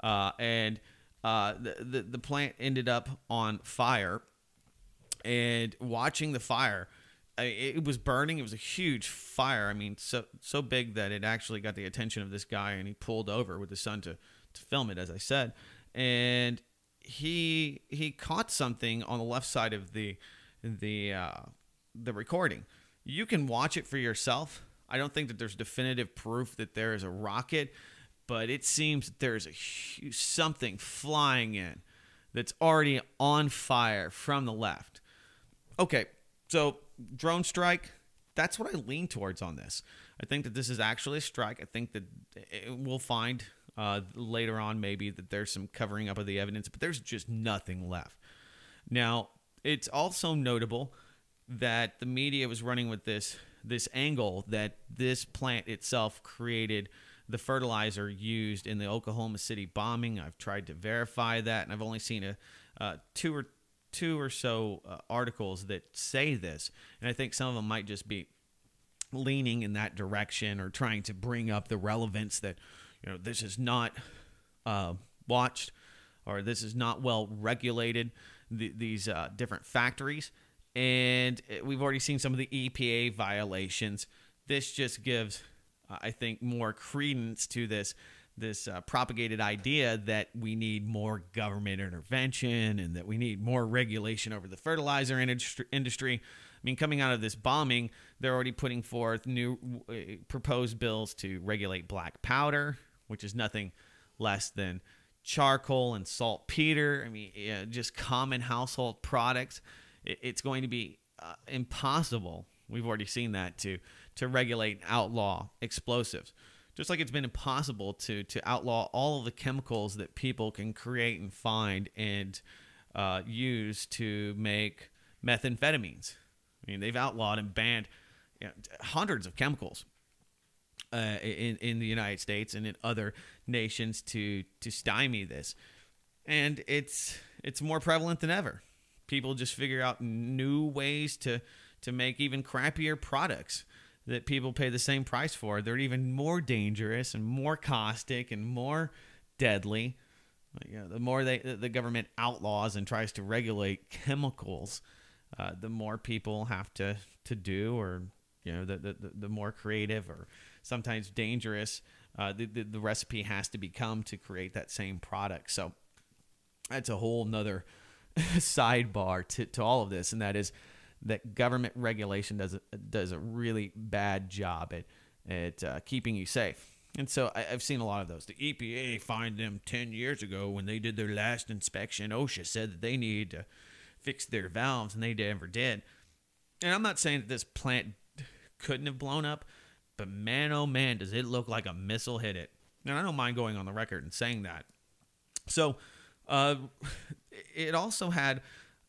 And the plant ended up on fire. And watching the fire, it was burning. It was a huge fire. I mean, so big that it actually got the attention of this guy, and he pulled over with his son to film it, as I said. And he caught something on the left side of the recording. You can watch it for yourself. I don't think that there's definitive proof that there is a rocket, but it seems that there's something flying in that's already on fire from the left. Okay, so drone strike, that's what I lean towards on this. I think that this is actually a strike. I think that we'll find later on maybe that there's some covering up of the evidence, but there's just nothing left. Now, it's also notable that the media was running with this angle that this plant itself created the fertilizer used in the Oklahoma City bombing. I've tried to verify that, and I've only seen two or so articles that say this, and I think some of them might just be leaning in that direction or trying to bring up the relevance that, you know, this is not watched or this is not well regulated, these different factories. And we've already seen some of the EPA violations. This just gives, I think, more credence to this propagated idea that we need more government intervention and that we need more regulation over the fertilizer industry. I mean, coming out of this bombing, they're already putting forth new proposed bills to regulate black powder, which is nothing less than charcoal and saltpeter. I mean, just common household products. It's going to be impossible. We've already seen that to regulate and outlaw explosives. Just like it's been impossible to outlaw all of the chemicals that people can create and find and use to make methamphetamines. I mean, they've outlawed and banned hundreds of chemicals in the United States and in other nations to stymie this. And it's more prevalent than ever. People just figure out new ways to make even crappier products that people pay the same price for. They're even more dangerous and more caustic and more deadly. You know, the more the government outlaws and tries to regulate chemicals, the more people have to do, or the more creative or sometimes dangerous the recipe has to become to create that same product. So that's a whole nother sidebar to all of this, and that is that government regulation does a really bad job at keeping you safe. And so I've seen a lot of those. The EPA fined them 10 years ago when they did their last inspection. OSHA said that they needed to fix their valves, and they never did. And I'm not saying that this plant couldn't have blown up, but man, oh man, does it look like a missile hit it. And I don't mind going on the record and saying that. So it also had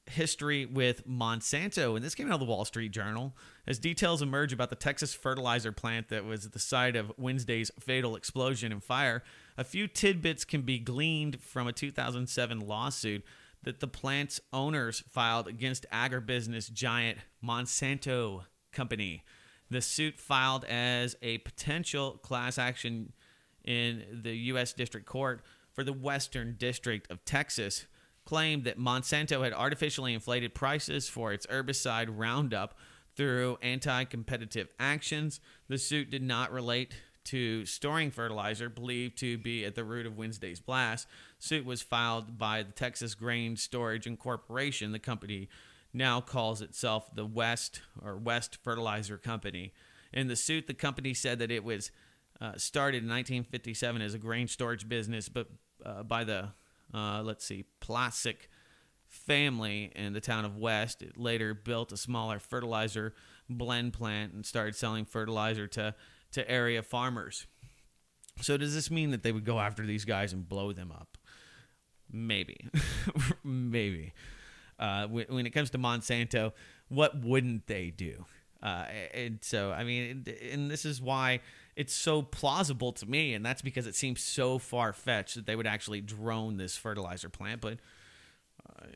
history with Monsanto, and this came out of the Wall Street Journal. As details emerge about the Texas fertilizer plant that was at the site of Wednesday's fatal explosion and fire, a few tidbits can be gleaned from a 2007 lawsuit that the plant's owners filed against agribusiness giant Monsanto Company. The suit, filed as a potential class action in the U.S. District Court for the Western District of Texas, claimed that Monsanto had artificially inflated prices for its herbicide Roundup through anti-competitive actions. The suit did not relate to storing fertilizer, believed to be at the root of Wednesday's blast. Suit was filed by the Texas Grain Storage Incorporation. The company now calls itself the West Fertilizer Company. In the suit, the company said that it was started in 1957 as a grain storage business, but by the, Plastic family in the town of West. It later built a smaller fertilizer blend plant and started selling fertilizer to area farmers. So does this mean that they would go after these guys and blow them up? Maybe. Maybe. When it comes to Monsanto, what wouldn't they do? And so, I mean, and this is why it's so plausible to me, and that's because it seems so far-fetched that they would actually drone this fertilizer plant. But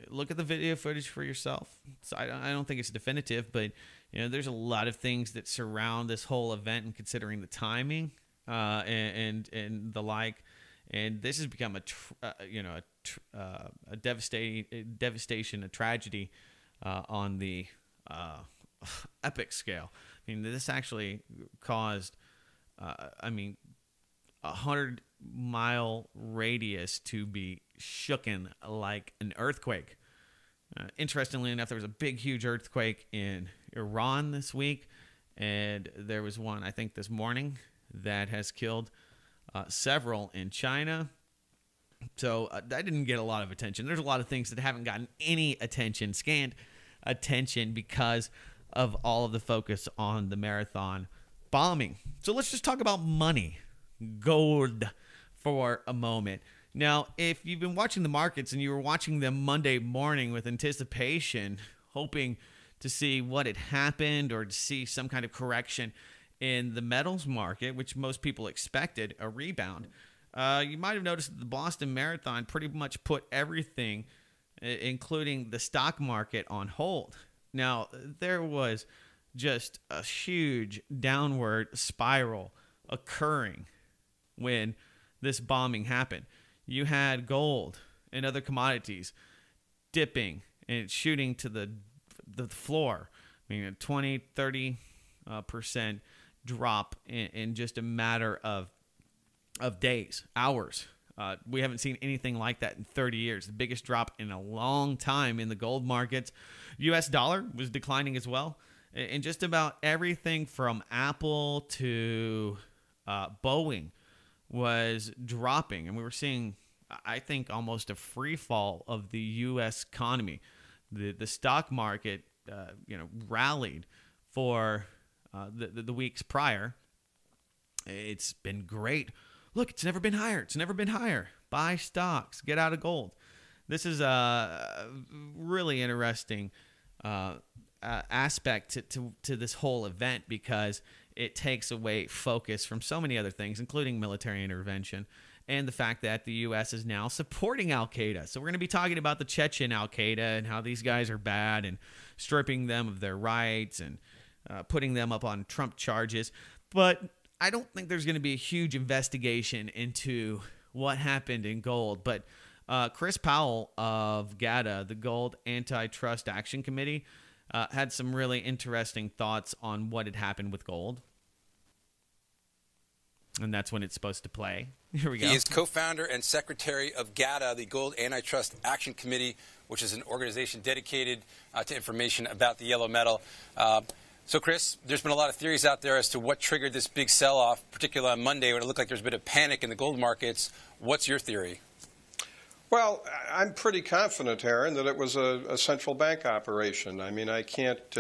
look at the video footage for yourself. So I don't think it's definitive, but there's a lot of things that surround this whole event, and considering the timing and the like. And this has become a devastation, a tragedy on the epic scale. I mean, this actually caused, 100-mile radius to be shooken like an earthquake. Interestingly enough, there was a big, huge earthquake in Iran this week, and there was one, I think, this morning that has killed several in China. So that didn't get a lot of attention. There's a lot of things that haven't gotten any attention, scant attention, because of all of the focus on the marathon bombing. So let's just talk about money, gold, for a moment. Now, if you've been watching the markets and you were watching them Monday morning with anticipation, hoping to see what had happened or to see some kind of correction in the metals market, which most people expected, a rebound, you might have noticed that the Boston Marathon pretty much put everything, including the stock market, on hold. Now, there was just a huge downward spiral occurring when this bombing happened. You had gold and other commodities dipping and shooting to the floor. I mean, a 20, 30% drop in just a matter of days, hours. We haven't seen anything like that in 30 years. The biggest drop in a long time in the gold markets. U.S. dollar was declining as well. And just about everything from Apple to Boeing was dropping. And we were seeing, I think, almost a free fall of the U.S. economy. The stock market, rallied for the weeks prior. It's been great. Look, it's never been higher. It's never been higher. Buy stocks. Get out of gold. This is a really interesting aspect to this whole event, because it takes away focus from so many other things, including military intervention and the fact that the U.S. is now supporting Al-Qaeda. So we're going to be talking about the Chechen Al-Qaeda and how these guys are bad and stripping them of their rights and putting them up on Trump charges. But I don't think there's going to be a huge investigation into what happened in gold. But Chris Powell of GATA, the Gold Antitrust Action Committee, had some really interesting thoughts on what had happened with gold. And that's when it's supposed to play. Here we go. He is co-founder and secretary of GATA, the Gold Antitrust Action Committee, which is an organization dedicated to information about the yellow metal. So, Chris, there's been a lot of theories out there as to what triggered this big sell-off, particularly on Monday when it looked like there's a bit of panic in the gold markets. What's your theory? Well, I'm pretty confident, Aaron, that it was a central bank operation. I mean, I can't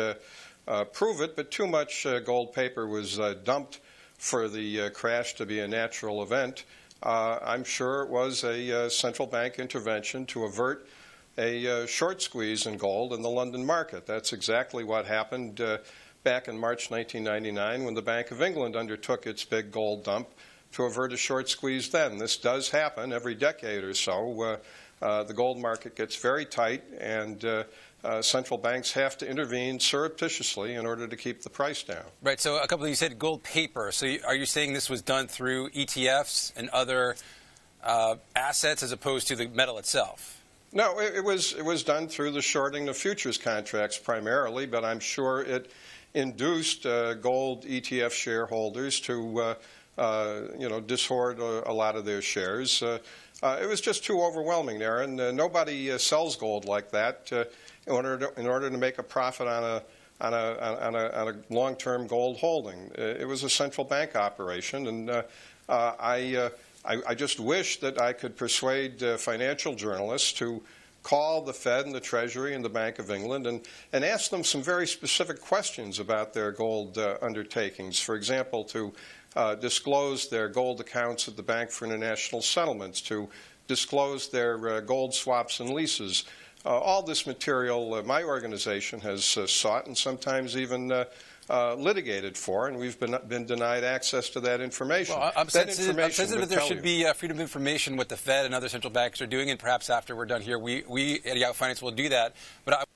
prove it, but too much gold paper was dumped for the crash to be a natural event. I'm sure it was a central bank intervention to avert a short squeeze in gold in the London market. That's exactly what happened back in March 1999 when the Bank of England undertook its big gold dump to avert a short squeeze then. This does happen every decade or so. The gold market gets very tight, and central banks have to intervene surreptitiously in order to keep the price down. Right. So a couple of you said gold paper. So are you saying this was done through ETFs and other assets as opposed to the metal itself? No, it was done through the shorting of futures contracts primarily, but I'm sure it induced gold ETF shareholders to dishoard a lot of their shares. It was just too overwhelming there, and nobody sells gold like that in order to make a profit on on a long-term gold holding. It was a central bank operation, and I just wish that I could persuade financial journalists to call the Fed and the Treasury and the Bank of England and ask them some very specific questions about their gold undertakings. For example, to disclose their gold accounts at the Bank for International Settlements, to disclose their gold swaps and leases. All this material my organization has sought and sometimes even litigated for, and we've been denied access to that information. Well, I'm sensitive that there should be freedom of information, what the Fed and other central banks are doing, and perhaps after we're done here, we at Yahoo Finance will do that. But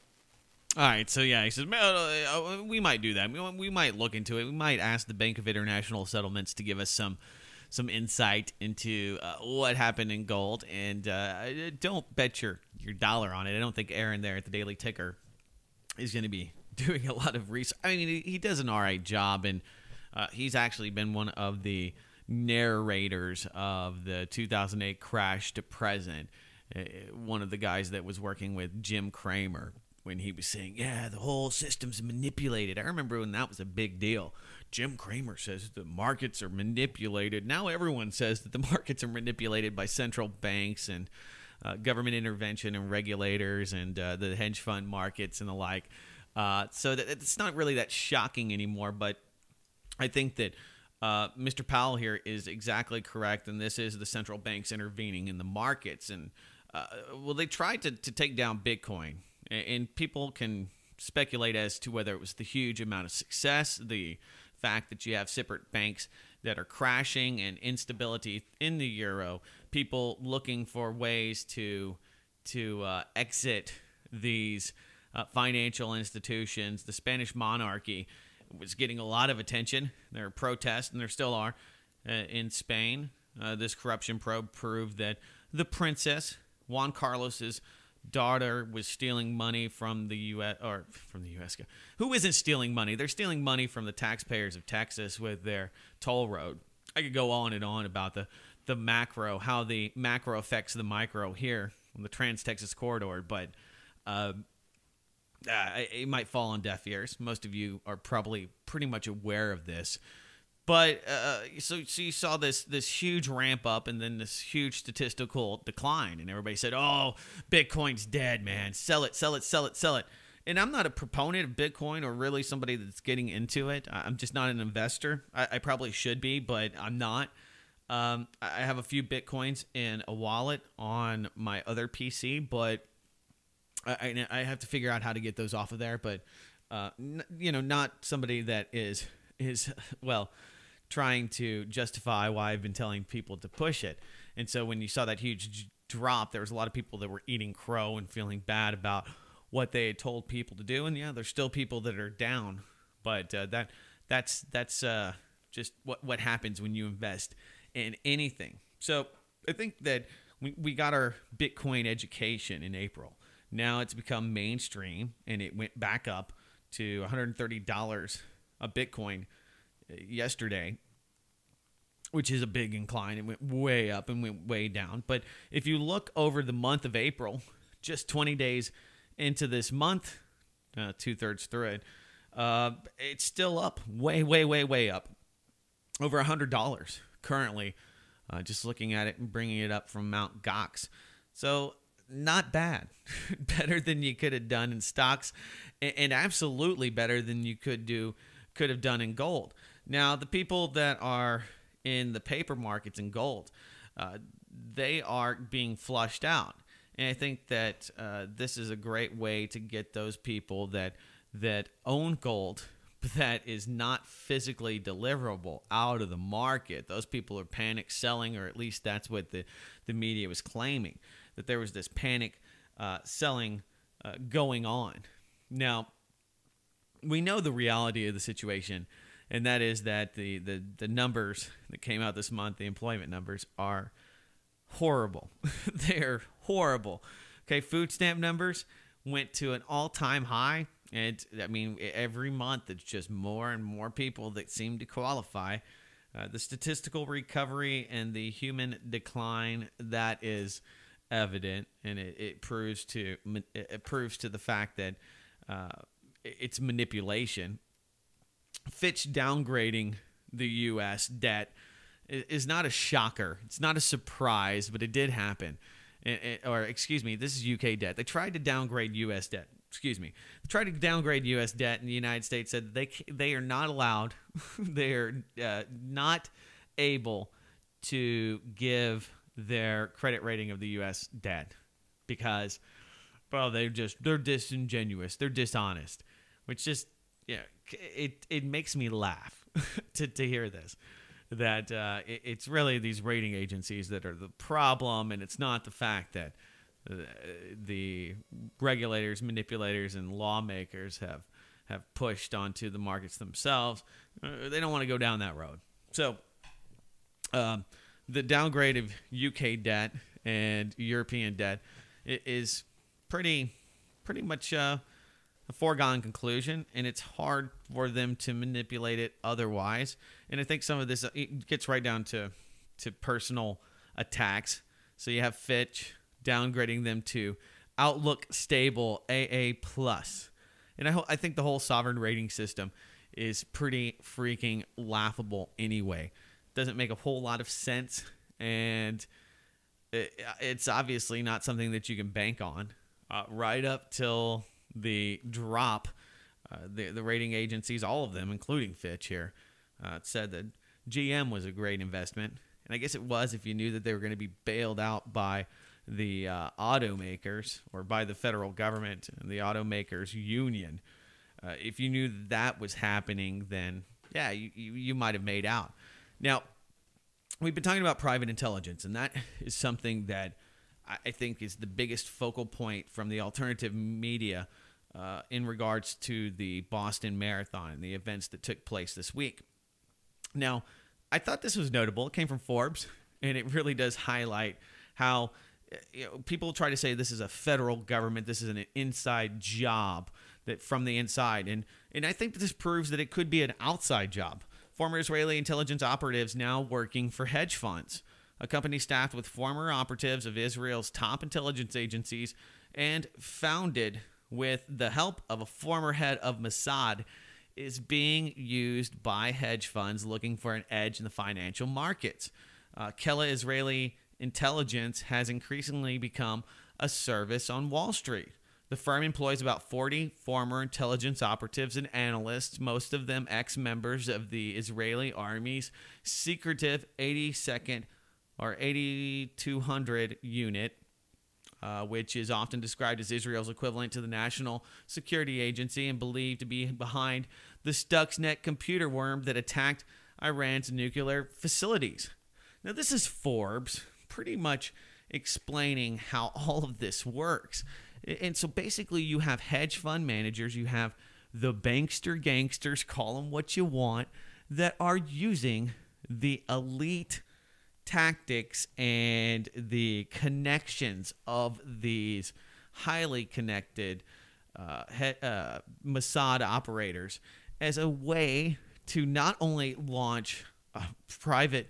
all right, so yeah, he says, we might do that. We might look into it. We might ask the Bank of International Settlements to give us some insight into what happened in gold, and don't bet your dollar on it. I don't think Aaron there at the Daily Ticker is going to be doing a lot of research. I mean, he does an all right job, and he's actually been one of the narrators of the 2008 crash to present. One of the guys that was working with Jim Cramer when he was saying, yeah, the whole system's manipulated. I remember when that was a big deal. Jim Cramer says the markets are manipulated. Now everyone says that the markets are manipulated by central banks and government intervention and regulators and the hedge fund markets and the like. So it's not really that shocking anymore, but I think that Mr. Powell here is exactly correct, and this is the central banks intervening in the markets. And, well, they tried to take down Bitcoin, and people can speculate as to whether it was the huge amount of success, the fact that you have separate banks that are crashing and instability in the euro, people looking for ways to exit these financial institutions. The Spanish monarchy was getting a lot of attention. There are protests, and there still are, in Spain. This corruption probe proved that the princess, Juan Carlos's daughter, was stealing money from the U.S. or from the U.S. Who isn't stealing money? They're stealing money from the taxpayers of Texas with their toll road. I could go on and on about the macro, how the macro affects the micro here on the Trans-Texas corridor, but it might fall on deaf ears. Most of you are probably pretty much aware of this. But so you saw this huge ramp up and then this huge statistical decline. And everybody said, oh, Bitcoin's dead, man. Sell it, sell it, sell it, sell it. And I'm not a proponent of Bitcoin or really somebody that's getting into it. I'm just not an investor. I probably should be, but I'm not. I have a few Bitcoins in a wallet on my other PC, but I have to figure out how to get those off of there. But, not somebody that is well, trying to justify why I've been telling people to push it. And so when you saw that huge drop, there was a lot of people that were eating crow and feeling bad about what they had told people to do. And yeah, there's still people that are down, but that's just what happens when you invest in anything. So I think that we got our Bitcoin education in April. Now it's become mainstream, and it went back up to $130 a Bitcoin yesterday, which is a big incline. It went way up and went way down. But if you look over the month of April, just 20 days into this month, 2/3 through it, it's still up, way, way, way, way up, over $100 currently. Just looking at it and bringing it up from Mount Gox. So not bad. Better than you could have done in stocks, and absolutely better than you could have done in gold. Now, the people that are in the paper markets in gold, they are being flushed out. And I think that this is a great way to get those people that own gold but that is not physically deliverable out of the market. Those people are panic selling, or at least that's what the media was claiming, that there was this panic selling going on. Now, we know the reality of the situation, and that is that the numbers that came out this month, the employment numbers, are horrible. They're horrible. Okay, food stamp numbers went to an all-time high, and I mean, every month it's just more and more people that seem to qualify. The statistical recovery and the human decline, that is evident, and it proves to the fact that it's manipulation. Fitch downgrading the U.S. debt is not a shocker. It's not a surprise, but it did happen. Excuse me, this is UK debt. They tried to downgrade U.S. debt. Excuse me. They tried to downgrade U.S. debt, and the United States said they are not allowed. They are not able to give their credit rating of the U.S. debt because, well, they're disingenuous. They're dishonest, which just, it makes me laugh to hear this. That it's really these rating agencies that are the problem, and it's not the fact that the regulators, manipulators, and lawmakers have pushed onto the markets themselves. They don't want to go down that road. So the downgrade of UK debt and European debt is pretty much a foregone conclusion, and it's hard for them to manipulate it otherwise. And I think some of this it gets right down to personal attacks. So you have Fitch downgrading them to Outlook Stable AA+. And I think the whole sovereign rating system is pretty freaking laughable anyway. Doesn't make a whole lot of sense, and it's obviously not something that you can bank on. Right up till the drop, the rating agencies, all of them, including Fitch here, said that GM was a great investment. And I guess it was if you knew that they were going to be bailed out by the automakers or by the federal government and the automakers union. If you knew that was happening, then, yeah, you might have made out. Now, we've been talking about private intelligence, and that is something that I think is the biggest focal point from the alternative media in regards to the Boston Marathon and the events that took place this week. Now, I thought this was notable. It came from Forbes, and it really does highlight how people try to say this is a federal government, this is an inside job that from the inside. And I think this proves that it could be an outside job. Former Israeli intelligence operatives now working for hedge funds. A company staffed with former operatives of Israel's top intelligence agencies and founded with the help of a former head of Mossad is being used by hedge funds looking for an edge in the financial markets. Kela Israeli Intelligence has increasingly become a service on Wall Street. The firm employs about 40 former intelligence operatives and analysts, most of them ex-members of the Israeli Army's secretive 82nd or 8200 unit, which is often described as Israel's equivalent to the National Security Agency and believed to be behind the Stuxnet computer worm that attacked Iran's nuclear facilities. Now, this is Forbes pretty much explaining how all of this works. And so basically you have hedge fund managers, you have the bankster gangsters, call them what you want, that are using the elite tactics and the connections of these highly connected Mossad operators as a way to not only launch private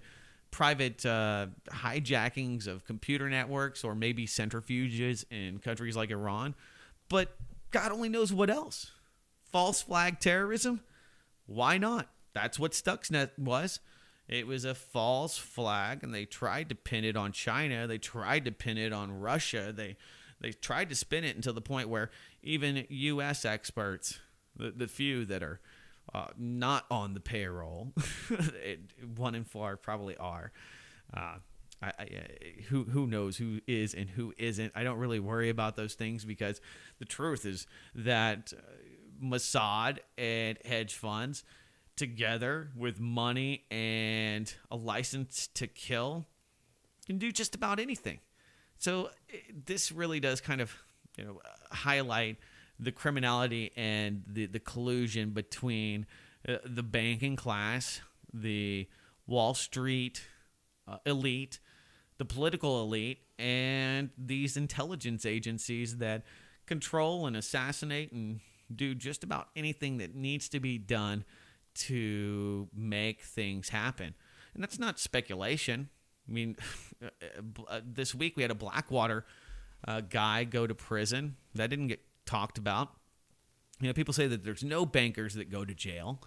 hijackings of computer networks or maybe centrifuges in countries like Iran, but God only knows what else. False flag terrorism? Why not? That's what Stuxnet was. It was a false flag, and they tried to pin it on China. They tried to pin it on Russia. They tried to spin it until the point where even U.S. experts, the few that are not on the payroll, 1 in 4 probably are. Who knows who is and who isn't? I don't really worry about those things because the truth is that Mossad and hedge funds, together with money and a license to kill, can do just about anything. So this really does kind of highlight the criminality and the collusion between the banking class, the Wall Street elite, the political elite, and these intelligence agencies that control and assassinate and do just about anything that needs to be done to make things happen. And that's not speculation. I mean, this week we had a Blackwater guy go to prison. That didn't get talked about. People say that there's no bankers that go to jail,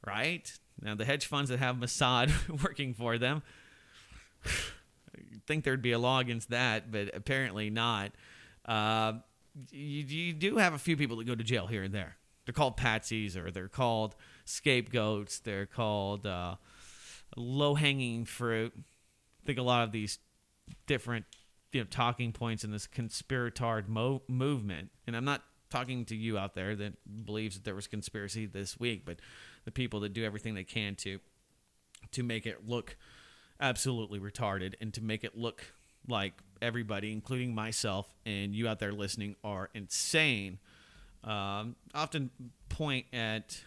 right? Now, the hedge funds that have Mossad working for them, you'd think there'd be a law against that, but apparently not. You do have a few people that go to jail here and there. They're called patsies, or they're called scapegoats. They're called low-hanging fruit. I think a lot of these different talking points in this conspiratard movement, and I'm not talking to you out there that believes that there was conspiracy this week, but the people that do everything they can to make it look absolutely retarded and to make it look like everybody, including myself and you out there listening, are insane. Often point at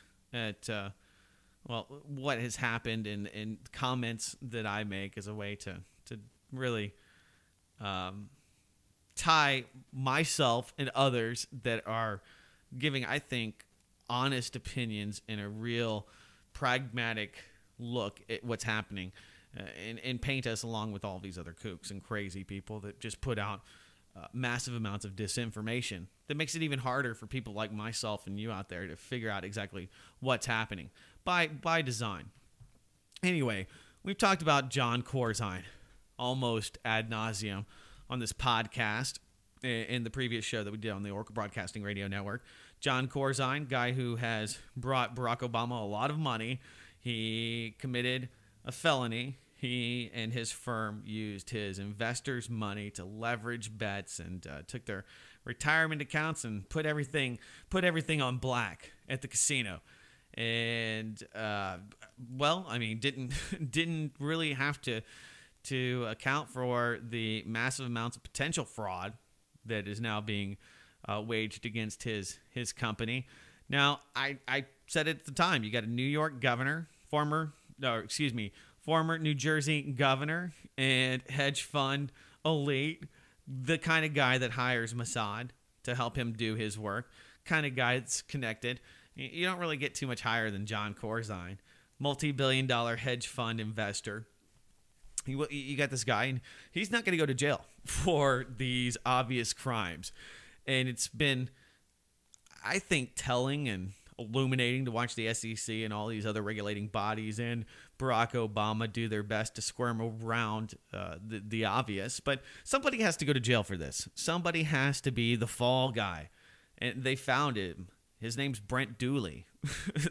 what has happened and comments that I make as a way to really tie myself and others that are giving, I think, honest opinions and a real pragmatic look at what's happening, and paint us along with all these other kooks and crazy people that just put out massive amounts of disinformation that makes it even harder for people like myself and you out there to figure out exactly what's happening by design. Anyway, we've talked about John Corzine almost ad nauseum on this podcast in the previous show that we did on the Oracle Broadcasting Radio Network. John Corzine, guy who has brought Barack Obama a lot of money. He committed a felony. He and his firm used his investors' money to leverage bets and took their retirement accounts and put everything on black at the casino. And didn't really have to account for the massive amounts of potential fraud that is now being waged against his company. Now, I said it at the time. You got a New York governor, former New Jersey governor and hedge fund elite, the kind of guy that hires Mossad to help him do his work, kind of guy that's connected. You don't really get too much higher than John Corzine, multi-billion-dollar hedge fund investor. You got this guy, and he's not going to go to jail for these obvious crimes. And it's been, I think, telling and illuminating to watch the SEC and all these other regulating bodies and Barack Obama do their best to squirm around the obvious. But somebody has to go to jail for this. Somebody has to be the fall guy. And they found him. His name's Brent Dooley.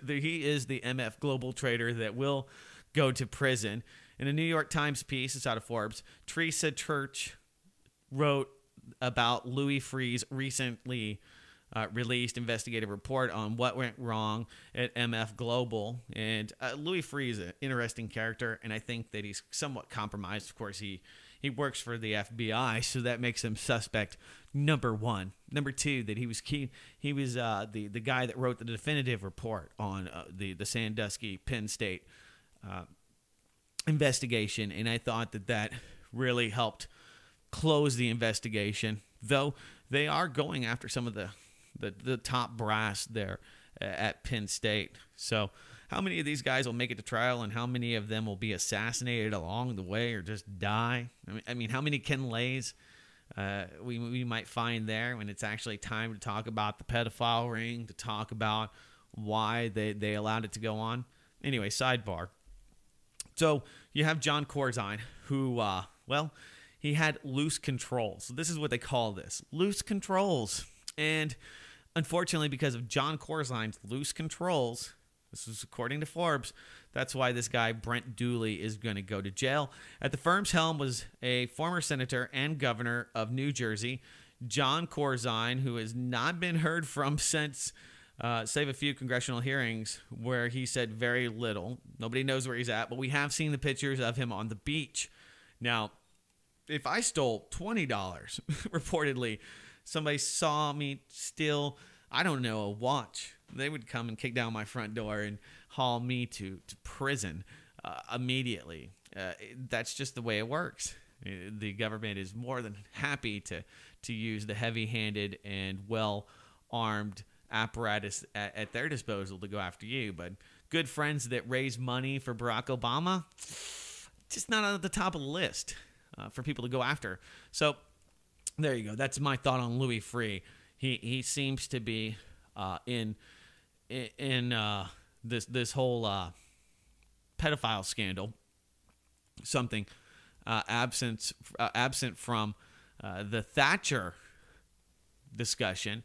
He is the MF global trader that will go to prison. In a New York Times piece, it's out of Forbes, Teresa Church wrote about Louis Freeh's recently released investigative report on what went wrong at MF Global. And Louis Freeh is an interesting character, and I think that he's somewhat compromised. Of course, he works for the FBI, so that makes him suspect number one. Number two, that he was the guy that wrote the definitive report on the Sandusky Penn State investigation, and I thought that really helped close the investigation, though they are going after some of the top brass there at Penn State. So how many of these guys will make it to trial, and how many of them will be assassinated along the way or just die? I mean, how many Ken Lays we might find there when it's actually time to talk about the pedophile ring, to talk about why they allowed it to go on? Anyway, sidebar. So you have John Corzine, who, he had loose controls. This is what they call this, loose controls. And unfortunately, because of John Corzine's loose controls, this is according to Forbes, that's why this guy, Brent Dooley, is going to go to jail. At the firm's helm was a former senator and governor of New Jersey, John Corzine, who has not been heard from since save a few congressional hearings where he said very little. Nobody knows where he's at, but we have seen the pictures of him on the beach. Now, if I stole $20, reportedly, somebody saw me steal, I don't know, a watch, they would come and kick down my front door and haul me to prison immediately. That's just the way it works. The government is more than happy to use the heavy-handed and well-armed apparatus at their disposal to go after you. But good friends that raise money for Barack Obama, just not at the top of the list for people to go after. So there you go. That's my thought on Louis Freeh. He seems to be in this whole pedophile scandal. Something absent from the Thatcher discussion.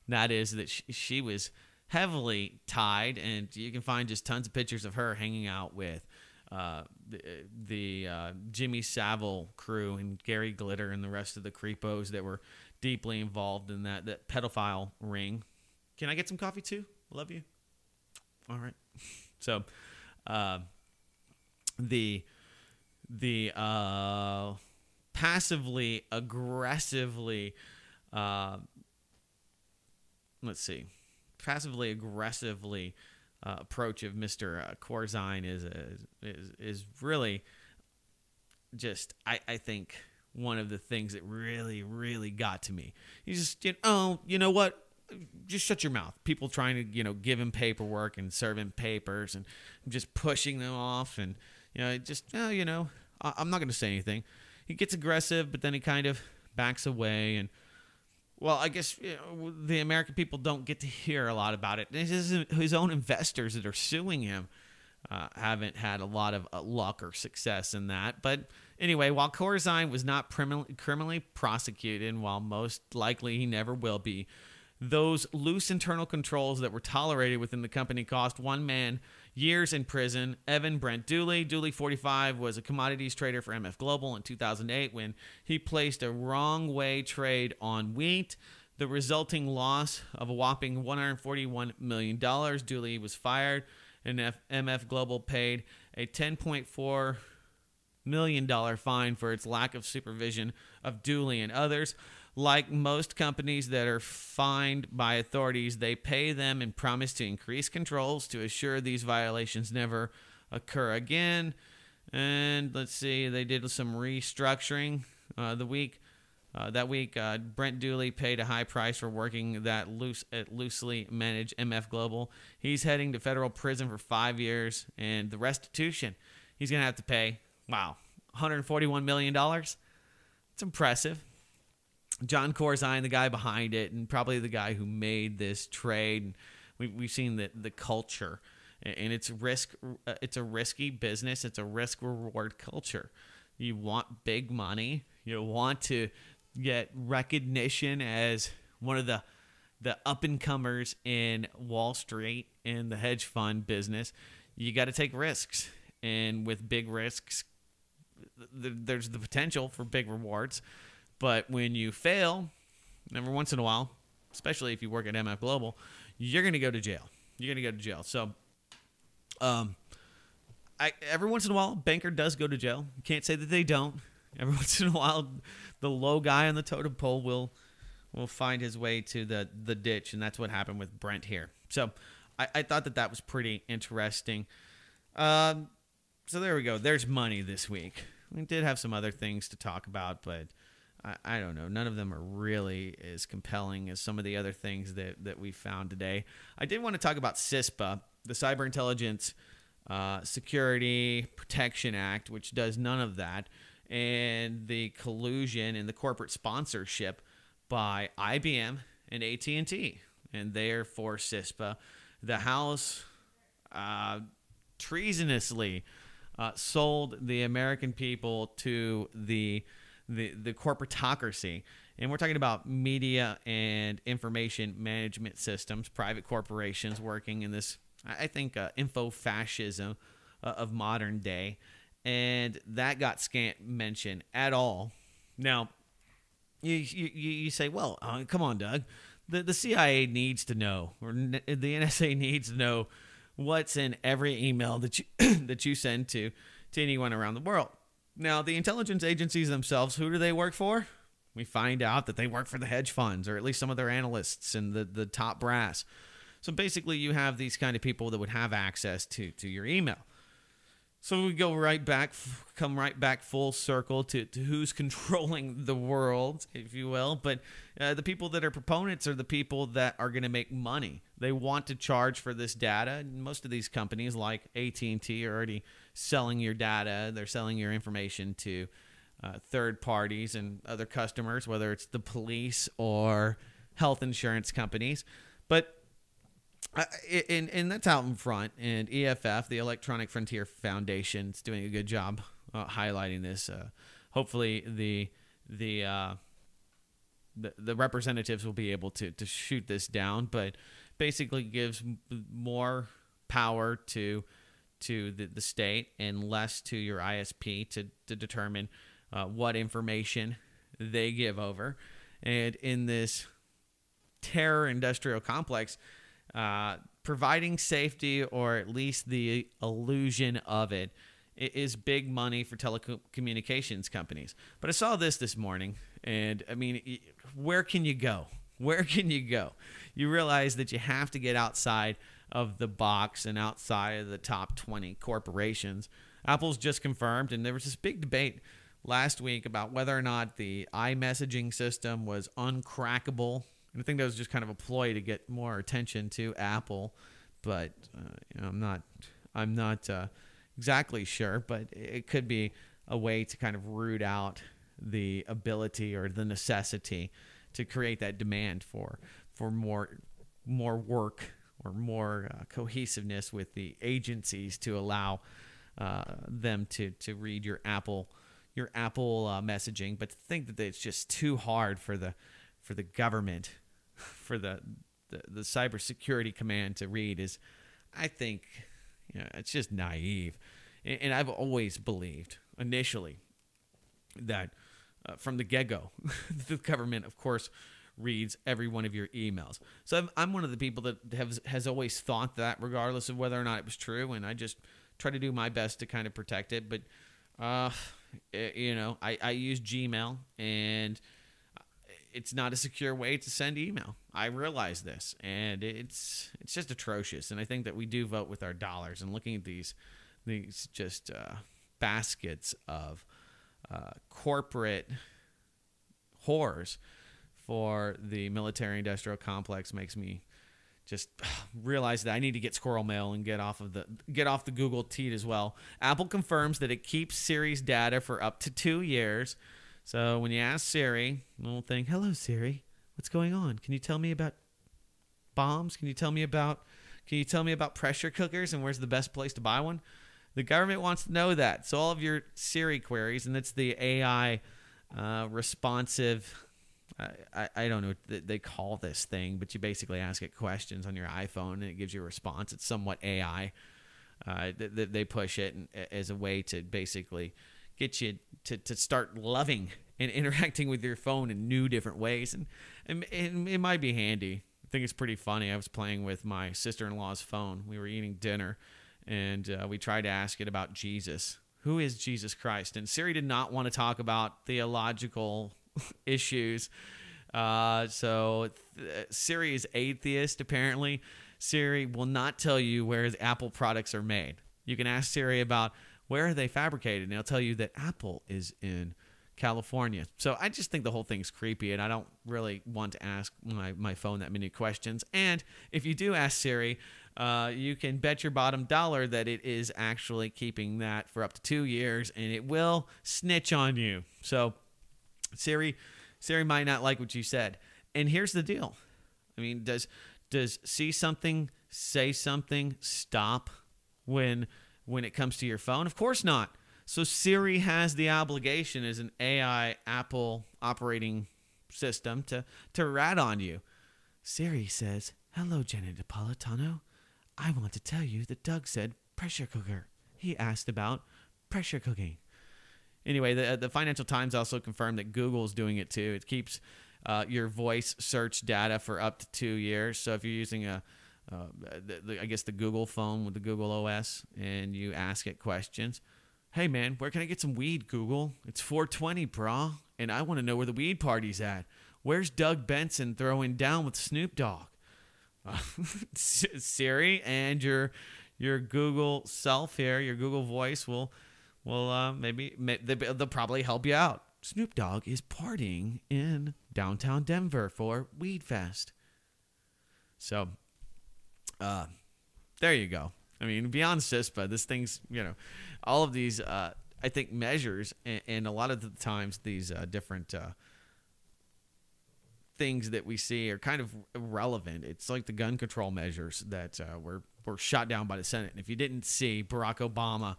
That is that she was heavily tied, and you can find just tons of pictures of her hanging out with the Jimmy Savile crew and Gary Glitter and the rest of the creepos that were deeply involved in that pedophile ring. Can I get some coffee too? Love you. All right. So, the passively aggressively approach of Mr. Corzine is really just I think one of the things that really got to me. He's just you know what? Just shut your mouth. People trying to give him paperwork and serve him papers and just pushing them off, and I'm not going to say anything. He gets aggressive, but then he kind of backs away, and well, I guess the American people don't get to hear a lot about it. His own investors that are suing him haven't had a lot of luck or success in that. But anyway, while Corzine was not criminally prosecuted, and while most likely he never will be, those loose internal controls that were tolerated within the company cost one man years in prison. Evan Brent Dooley. Dooley, 45, was a commodities trader for MF Global in 2008 when he placed a wrong-way trade on wheat. The resulting loss of a whopping $141 million. Dooley was fired, and MF Global paid a $10.4 million fine for its lack of supervision of Dooley and others. Like most companies that are fined by authorities, they pay them and promise to increase controls to assure these violations never occur again. And let's see, they did some restructuring that week. Brent Dooley paid a high price for working at loosely managed MF Global. He's heading to federal prison for 5 years, and the restitution he's going to have to pay, wow, $141 million. It's impressive. John Corzine, the guy behind it, and probably the guy who made this trade. We've seen the culture, and it's a risky business. It's a risk-reward culture. You want big money. You want to get recognition as one of the up-and-comers in Wall Street in the hedge fund business. You got to take risks, and with big risks, there's the potential for big rewards. But when you fail, every once in a while, especially if you work at MF Global, you're going to go to jail. So, every once in a while, a banker does go to jail. You can't say that they don't. Every once in a while, the low guy on the totem pole will find his way to the ditch, and that's what happened with Brent here. So, I thought that was pretty interesting. So there we go. There's money this week. We did have some other things to talk about, but I don't know. None of them are really as compelling as some of the other things that we found today. I did want to talk about CISPA, the Cyber Intelligence Security Protection Act, which does none of that, and the collusion and the corporate sponsorship by IBM and AT&T, and therefore CISPA. The House treasonously sold the American people to the corporatocracy, and we're talking about media and information management systems, private corporations working in this, I think, info-fascism of modern day, and that got scant mention at all. Now, you say, well, come on, Doug, the CIA needs to know, or the NSA needs to know what's in every email that you that you send to anyone around the world. Now, the intelligence agencies themselves, who do they work for? We find out that they work for the hedge funds, or at least some of their analysts and the top brass. So basically, you have these kind of people that would have access to your email. So we come right back full circle to who's controlling the world, if you will. But the people that are proponents are the people that are going to make money. They want to charge for this data. Most of these companies, like AT&T, are already selling your data. They're selling your information to third parties and other customers, whether it's the police or health insurance companies. But And that's out in front. And EFF, the Electronic Frontier Foundation, is doing a good job highlighting this. Hopefully, the representatives will be able to shoot this down, but basically gives more power to the state and less to your ISP to determine what information they give over. And in this terror industrial complex, providing safety, or at least the illusion of it, is big money for telecommunications companies. But I saw this morning, and I mean, where can you go? Where can you go? You realize that you have to get outside of the box and outside of the top 20 corporations. Apple's just confirmed, and there was this big debate last week about whether or not the iMessaging system was uncrackable. And I think that was just kind of a ploy to get more attention to Apple, but I'm not exactly sure. But it could be a way to kind of root out the ability or the necessity to create that demand for more work or more cohesiveness with the agencies to allow them to read your Apple messaging. But to think that it's just too hard for the government, for the cybersecurity command to read is, I think, it's just naive. And I've always believed initially that from the get-go, the government, of course, reads every one of your emails. So I'm one of the people that has always thought that, regardless of whether or not it was true, and I just try to do my best to kind of protect it. But I use Gmail, and it's not a secure way to send email. I realize this, and it's just atrocious. And I think that we do vote with our dollars. And looking at these just baskets of corporate whores for the military-industrial complex makes me just realize that I need to get squirrel mail and get off the Google teat as well. Apple confirms that it keeps Siri's data for up to 2 years. So when you ask Siri, it'll think, "Hello Siri, what's going on? Can you tell me about bombs? Can you tell me about pressure cookers and where's the best place to buy one?" The government wants to know that. So all of your Siri queries, and it's the AI responsive, I don't know what they call this thing, but you basically ask it questions on your iPhone and it gives you a response. It's somewhat AI. They push it as a way to basically get you to start loving and interacting with your phone in new different ways. And it might be handy. I think it's pretty funny. I was playing with my sister-in-law's phone. We were eating dinner, and we tried to ask it about Jesus. Who is Jesus Christ? And Siri did not want to talk about theological issues. So Siri is atheist, apparently. Siri will not tell you where the Apple products are made. You can ask Siri about where are they fabricated, and it'll tell you that Apple is in California. So I just think the whole thing's creepy, and I don't really want to ask my phone that many questions. And if you do ask Siri, you can bet your bottom dollar that it is actually keeping that for up to 2 years, and it will snitch on you. So Siri might not like what you said. And here's the deal. I mean, does see something, say something, stop when it comes to your phone? Of course not. So Siri has the obligation as an AI Apple operating system to rat on you. Siri says, "Hello, Jenna Napolitano. I want to tell you that Doug said pressure cooker. He asked about pressure cooking." Anyway, the Financial Times also confirmed that Google's doing it too. It keeps your voice search data for up to 2 years. So if you're using I guess the Google phone with the Google OS, and you ask it questions, "Hey man, where can I get some weed, Google? It's 420, brah, and I want to know where the weed party's at. Where's Doug Benson throwing down with Snoop Dogg?" Siri and your Google self here, your Google voice will maybe they'll probably help you out. Snoop Dogg is partying in downtown Denver for Weed Fest. So, there you go. I mean, beyond CISPA, this thing's, all of these, I think, measures, and a lot of the times these different things that we see are kind of irrelevant. It's like the gun control measures that were shot down by the Senate. And if you didn't see Barack Obama,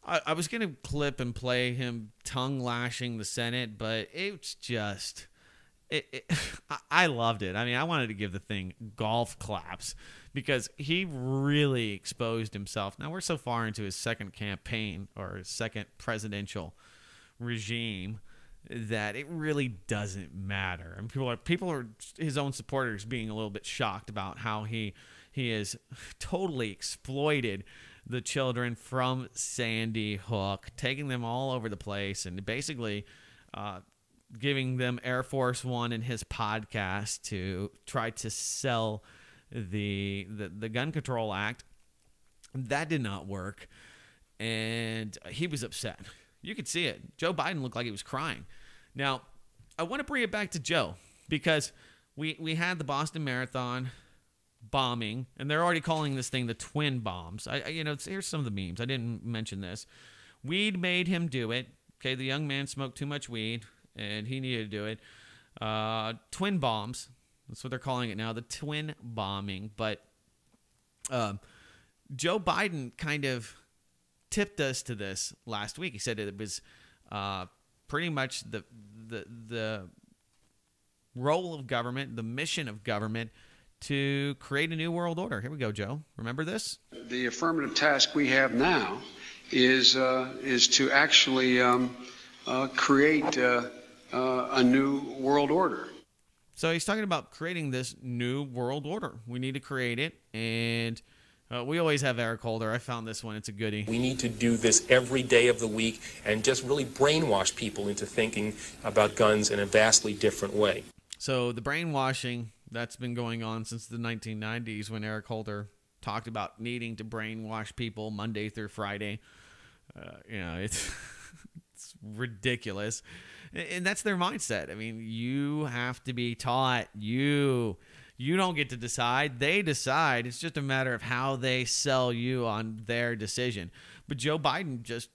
I was going to clip and play him tongue lashing the Senate, but it's just, I loved it. I mean, I wanted to give the thing golf claps because he really exposed himself. Now, we're so far into his second campaign or his second presidential regime that it really doesn't matter. And people are his own supporters being a little bit shocked about how he has totally exploited the children from Sandy Hook, taking them all over the place, and basically giving them Air Force One in his podcast to try to sell the Gun Control Act. That did not work, and he was upset. You could see it. Joe Biden looked like he was crying. Now, I want to bring it back to Joe because we had the Boston Marathon bombing, and they're already calling this thing the twin bombs. Here's some of the memes. I didn't mention this. Weed made him do it. Okay, the young man smoked too much weed, and he needed to do it. Twin bombs. That's what they're calling it now, the twin bombing. But Joe Biden kind of tipped us to this last week. He said it was pretty much the role of government, the mission of government to create a new world order. Here we go, Joe. Remember this? The affirmative task we have now is to actually create a new world order. So he's talking about creating this new world order. We need to create it, and we always have Eric Holder. I found this one. It's a goodie. We need to do this every day of the week and just really brainwash people into thinking about guns in a vastly different way. So the brainwashing, that's been going on since the 1990s when Eric Holder talked about needing to brainwash people Monday through Friday. It's ridiculous. And that's their mindset. I mean, you have to be taught. You don't get to decide. They decide. It's just a matter of how they sell you on their decision. But Joe Biden just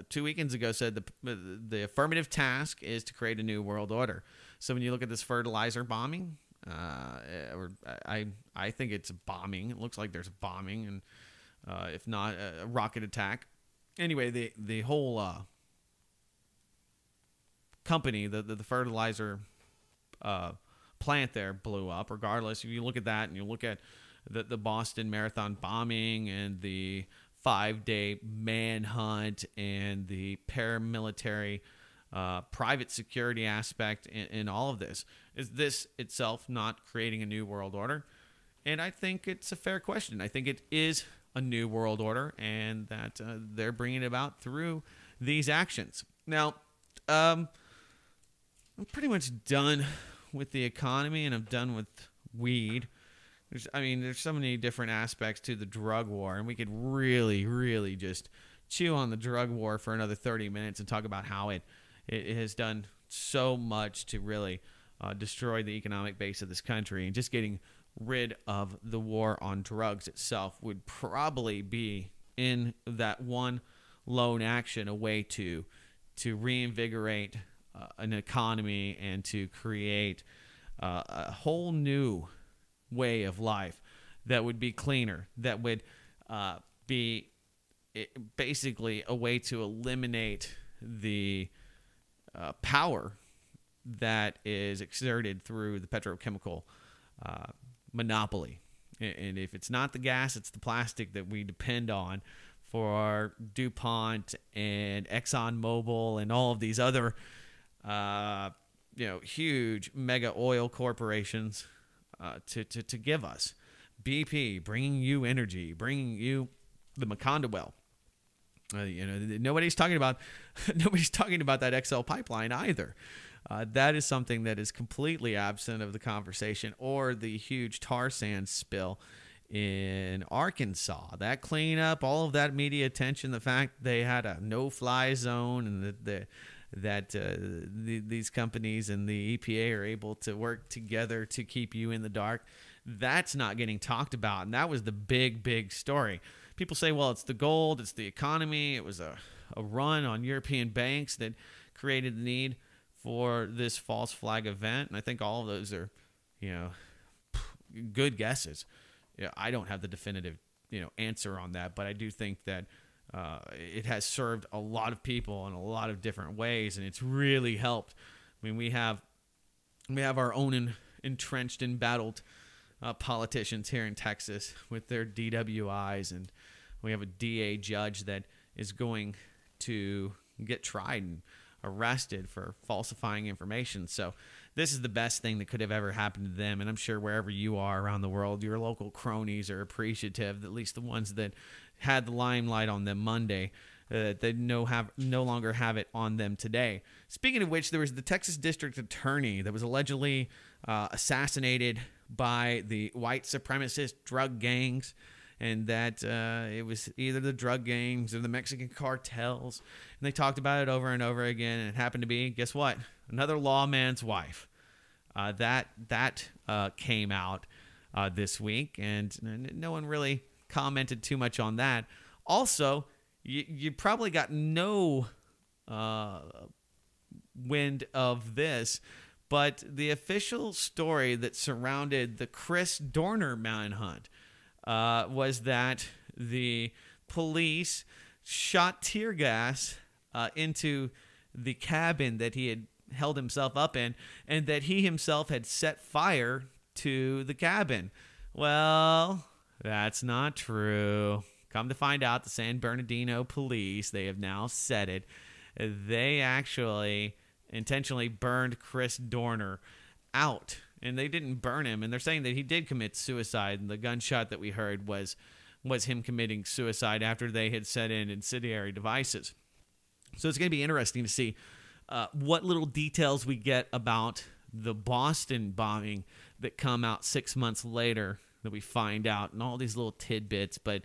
2 weekends ago said the affirmative task is to create a new world order. So when you look at this fertilizer bombing, I think it's bombing. It looks like there's bombing, and if not a rocket attack. Anyway, the whole company, the fertilizer plant there blew up. Regardless, if you look at that and you look at the Boston Marathon bombing and the 5-day manhunt and the paramilitary private security aspect in all of this, is this itself not creating a new world order? And I think it's a fair question. I think it is a new world order, and that they're bringing it about through these actions. Now, I'm pretty much done with the economy, and I'm done with weed. There's so many different aspects to the drug war, and we could really, really just chew on the drug war for another 30 minutes and talk about how it has done so much to really destroy the economic base of this country. And just getting rid of the war on drugs itself would probably be, in that one lone action, a way to reinvigorate an economy and to create a whole new way of life that would be cleaner, that would be basically a way to eliminate the power that is exerted through the petrochemical monopoly. And if it's not the gas, it's the plastic that we depend on for DuPont and ExxonMobil and all of these other huge mega oil corporations to give us. BP bringing you energy, bringing you the Macondo well. Nobody's talking about that XL pipeline either. That is something that is completely absent of the conversation, or the huge tar sand spill in Arkansas. That cleanup, all of that media attention, the fact they had a no-fly zone, and these companies and the EPA are able to work together to keep you in the dark. That's not getting talked about, and that was the big story. People say, well, it's the gold, it's the economy, it was a run on European banks that created the need for this false flag event, and I think all of those are, good guesses. I don't have the definitive, answer on that, but I do think that it has served a lot of people in a lot of different ways, and it's really helped. I mean, we have our own entrenched, embattled politicians here in Texas with their DWIs, and we have a DA judge that is going to get tried and arrested for falsifying information. So this is the best thing that could have ever happened to them, and I'm sure wherever you are around the world, your local cronies are appreciative, at least the ones that had the limelight on them Monday, they no longer have it on them today. Speaking of which, there was the Texas District Attorney that was allegedly assassinated by the white supremacist drug gangs, and that it was either the drug gangs or the Mexican cartels, and they talked about it over and over again, and it happened to be, guess what? Another lawman's wife. That came out this week, and no one really commented too much on that. Also, you probably got no wind of this, but the official story that surrounded the Chris Dorner manhunt was that the police shot tear gas into the cabin that he had held himself up in, and that he himself had set fire to the cabin. Well, that's not true. Come to find out, the San Bernardino police, they have now said it. They actually intentionally burned Chris Dorner out, and they didn't burn him, and they're saying that he did commit suicide, and the gunshot that we heard was him committing suicide after they had set in incendiary devices. So it's going to be interesting to see what little details we get about the Boston bombing that come out 6 months later that we find out, and all these little tidbits. But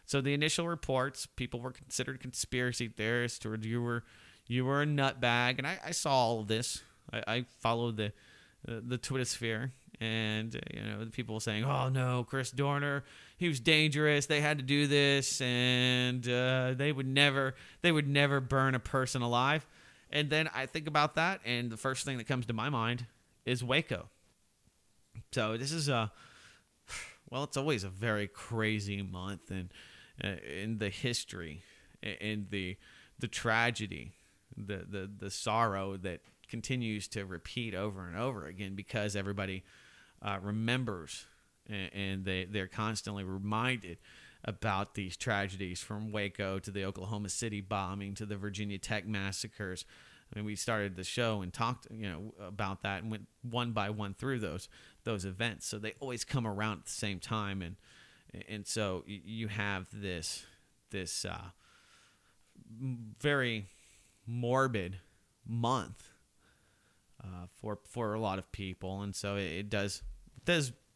so the initial reports, people were considered conspiracy theorists, or you were a nutbag, and I saw all of this. I followed the Twitter sphere, and the people saying, "Oh no, Chris Dorner, he was dangerous. They had to do this, and they would never burn a person alive." And then I think about that, and the first thing that comes to my mind is Waco. So this is it's always a very crazy month, and in the history, and the tragedy, the sorrow that continues to repeat over and over again, because everybody remembers, and they're constantly reminded about these tragedies, from Waco to the Oklahoma City bombing to the Virginia Tech massacres. I mean, we started the show and talked, about that, and went one by one through those events. So they always come around at the same time, and so you have this very morbid month for a lot of people, and so it does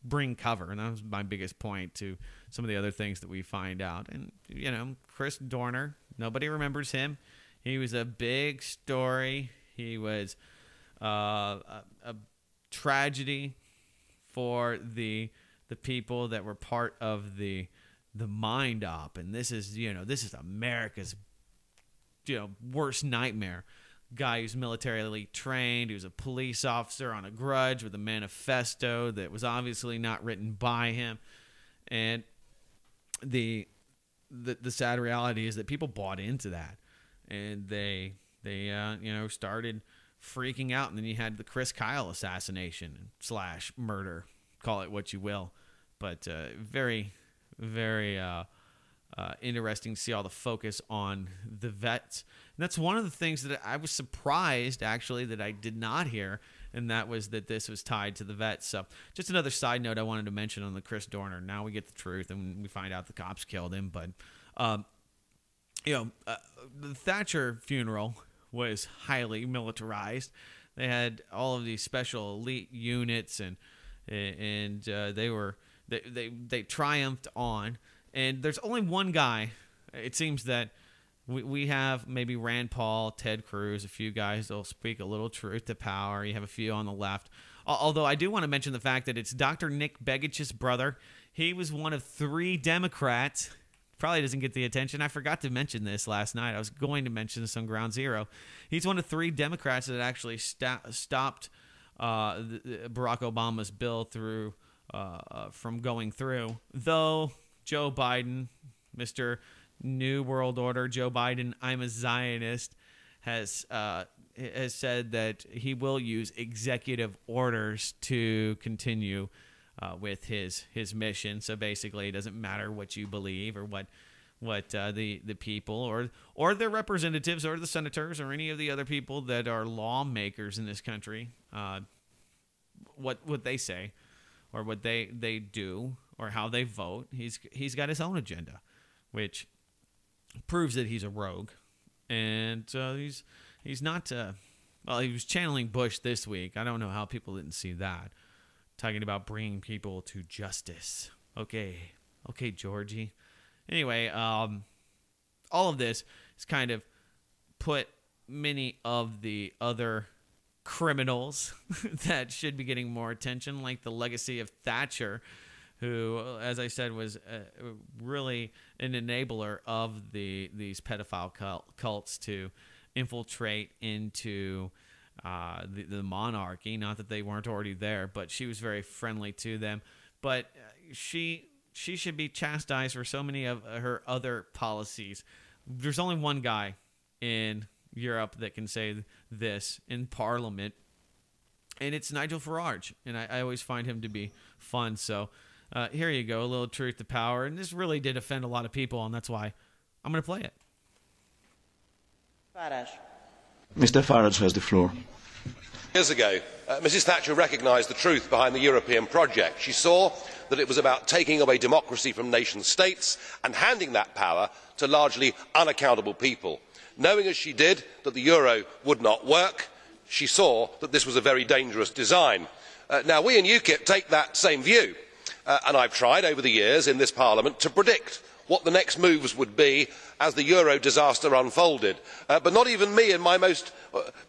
bring cover, and that was my biggest point to some of the other things that we find out. And Chris Dorner, nobody remembers him. He was a big story. He was a tragedy for the people that were part of the mind op, and this is America's worst nightmare. Guy who's militarily trained, who's a police officer on a grudge with a manifesto that was obviously not written by him, and the sad reality is that people bought into that, and they started freaking out, and then you had the Chris Kyle assassination / murder, call it what you will, but very, very interesting to see all the focus on the vets. And that's one of the things that I was surprised, actually, that I did not hear, and that was that this was tied to the vets. So just another side note I wanted to mention on the Chris Dorner. Now we get the truth, and we find out the cops killed him. But, the Thatcher funeral was highly militarized. They had all of these special elite units, and they triumphed on. And there's only one guy. It seems that we have maybe Rand Paul, Ted Cruz, a few guys that'll speak a little truth to power. You have a few on the left. Although I do want to mention the fact that it's Dr. Nick Begich's brother. He was one of 3 Democrats probably doesn't get the attention. I forgot to mention this last night. I was going to mention this on Ground Zero. He's one of 3 Democrats that actually stopped Barack Obama's bill through from going through. Though Joe Biden, Mr. New World Order, Joe Biden, I'm a Zionist, has said that he will use executive orders to continue with his mission. So basically, it doesn't matter what you believe or what the people or their representatives or the senators or any of the other people that are lawmakers in this country, what they say or what they do or how they vote. He's got his own agenda, which proves that he's a rogue. And he's not. Well, he was channeling Bush this week. I don't know how people didn't see that. Talking about bringing people to justice. Okay, Georgie. Anyway, all of this has kind of put many of the other criminals that should be getting more attention, like the legacy of Thatcher, who, as I said, was really an enabler of these pedophile cults to infiltrate into the monarchy. Not that they weren't already there, but she was very friendly to them. But she should be chastised for so many of her other policies. There's only one guy in Europe that can say this in Parliament, and it's Nigel Farage. And I always find him to be fun. So here you go, a little truth to power. And this really did offend a lot of people, and that's why I'm going to play it. Farage. Mr. Farage has the floor. Years ago, Mrs. Thatcher recognised the truth behind the European project. She saw that it was about taking away democracy from nation states and handing that power to largely unaccountable people. Knowing as she did that the euro would not work, she saw that this was a very dangerous design. Now, we in UKIP take that same view, and I've tried over the years in this Parliament to predict what the next moves would be as the euro disaster unfolded. But not even me in my most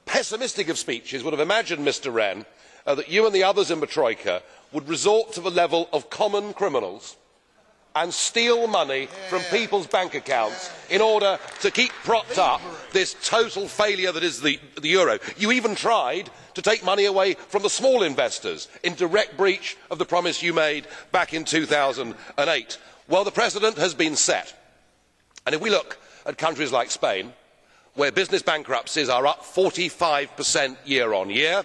pessimistic of speeches would have imagined, Mr. Wren, that you and the others in the Troika would resort to the level of common criminals and steal money from people's bank accounts in order to keep propped up this total failure that is the euro. You even tried to take money away from the small investors in direct breach of the promise you made back in 2008. Well, the precedent has been set. And if we look at countries like Spain, where business bankruptcies are up 45% year on year,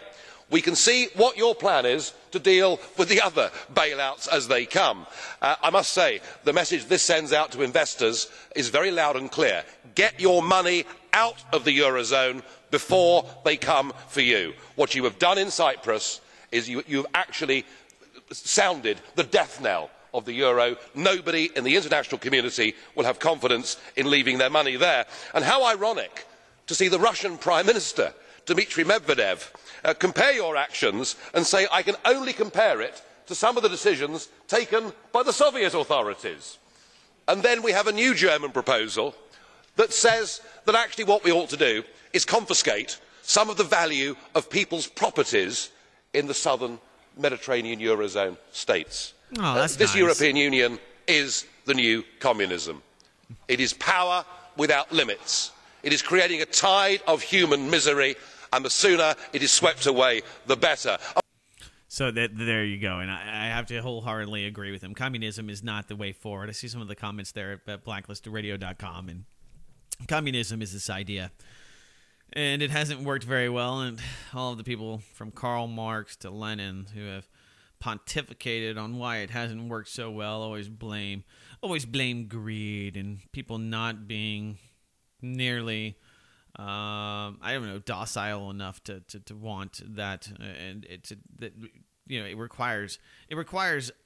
we can see what your plan is to deal with the other bailouts as they come. I must say, the message this sends out to investors is very loud and clear. Get your money out of the Eurozone before they come for you. What you have done in Cyprus is you have actually sounded the death knell of the euro. Nobody in the international community will have confidence in leaving their money there. And how ironic to see the Russian Prime Minister, Dmitry Medvedev, compare your actions and say, I can only compare it to some of the decisions taken by the Soviet authorities. And then we have a new German proposal that says that actually what we ought to do is confiscate some of the value of people's properties in the southern Mediterranean Eurozone states. Oh, that's this nice. European Union is the new communism. It is power without limits. It is creating a tide of human misery, and the sooner it is swept away, the better. So there you go, and I have to wholeheartedly agree with him. Communism is not the way forward. I see some of the comments there at blacklistedradio.com, and communism is this idea, and it hasn't worked very well, and all of the people from Karl Marx to Lenin who have pontificated on why it hasn't worked so well always blame greed and people not being nearly docile enough to want that, and it requires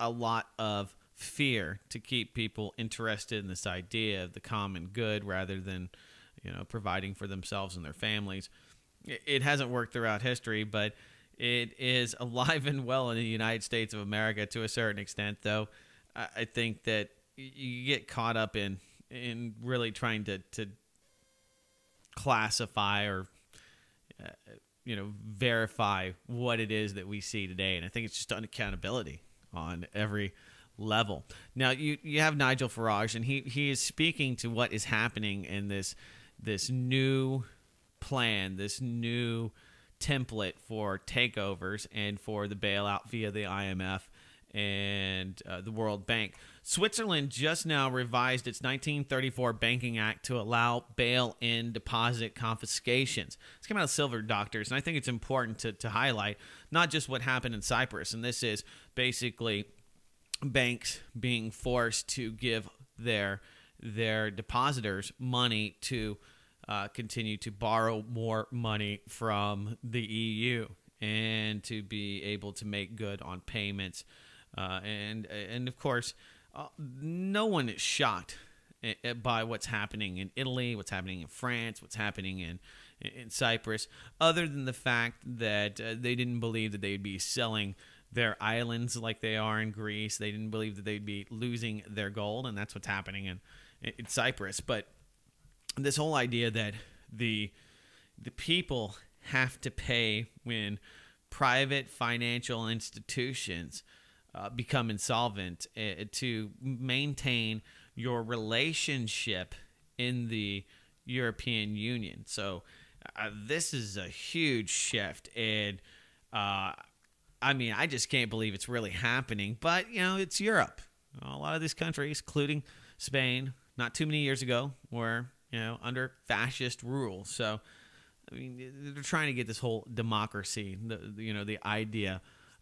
a lot of fear to keep people interested in this idea of the common good rather than providing for themselves and their families. It hasn't worked throughout history, but it is alive and well in the United States of America to a certain extent, though. I think that you get caught up in really trying to classify or verify what it is that we see today, and I think it's just unaccountability on every level. Now you have Nigel Farage, and he is speaking to what is happening in this new plan, this new template for takeovers and for the bailout via the IMF and the World Bank. Switzerland just now revised its 1934 Banking Act to allow bail-in deposit confiscations. This came out of Silver Doctors, and I think it's important to highlight not just what happened in Cyprus, and this is basically banks being forced to give their depositors money to continue to borrow more money from the EU and to be able to make good on payments. And of course, no one is shocked by what's happening in Italy, what's happening in France, what's happening in Cyprus, other than the fact that they didn't believe that they'd be selling their islands like they are in Greece. They didn't believe that they'd be losing their gold, and that's what's happening in Cyprus. But this whole idea that the people have to pay when private financial institutions become insolvent to maintain your relationship in the European Union. So this is a huge shift, and I mean, I just can't believe it's really happening. But it's Europe. A lot of these countries, including Spain, not too many years ago, were under fascist rule. So I mean, they're trying to get this whole democracy, the idea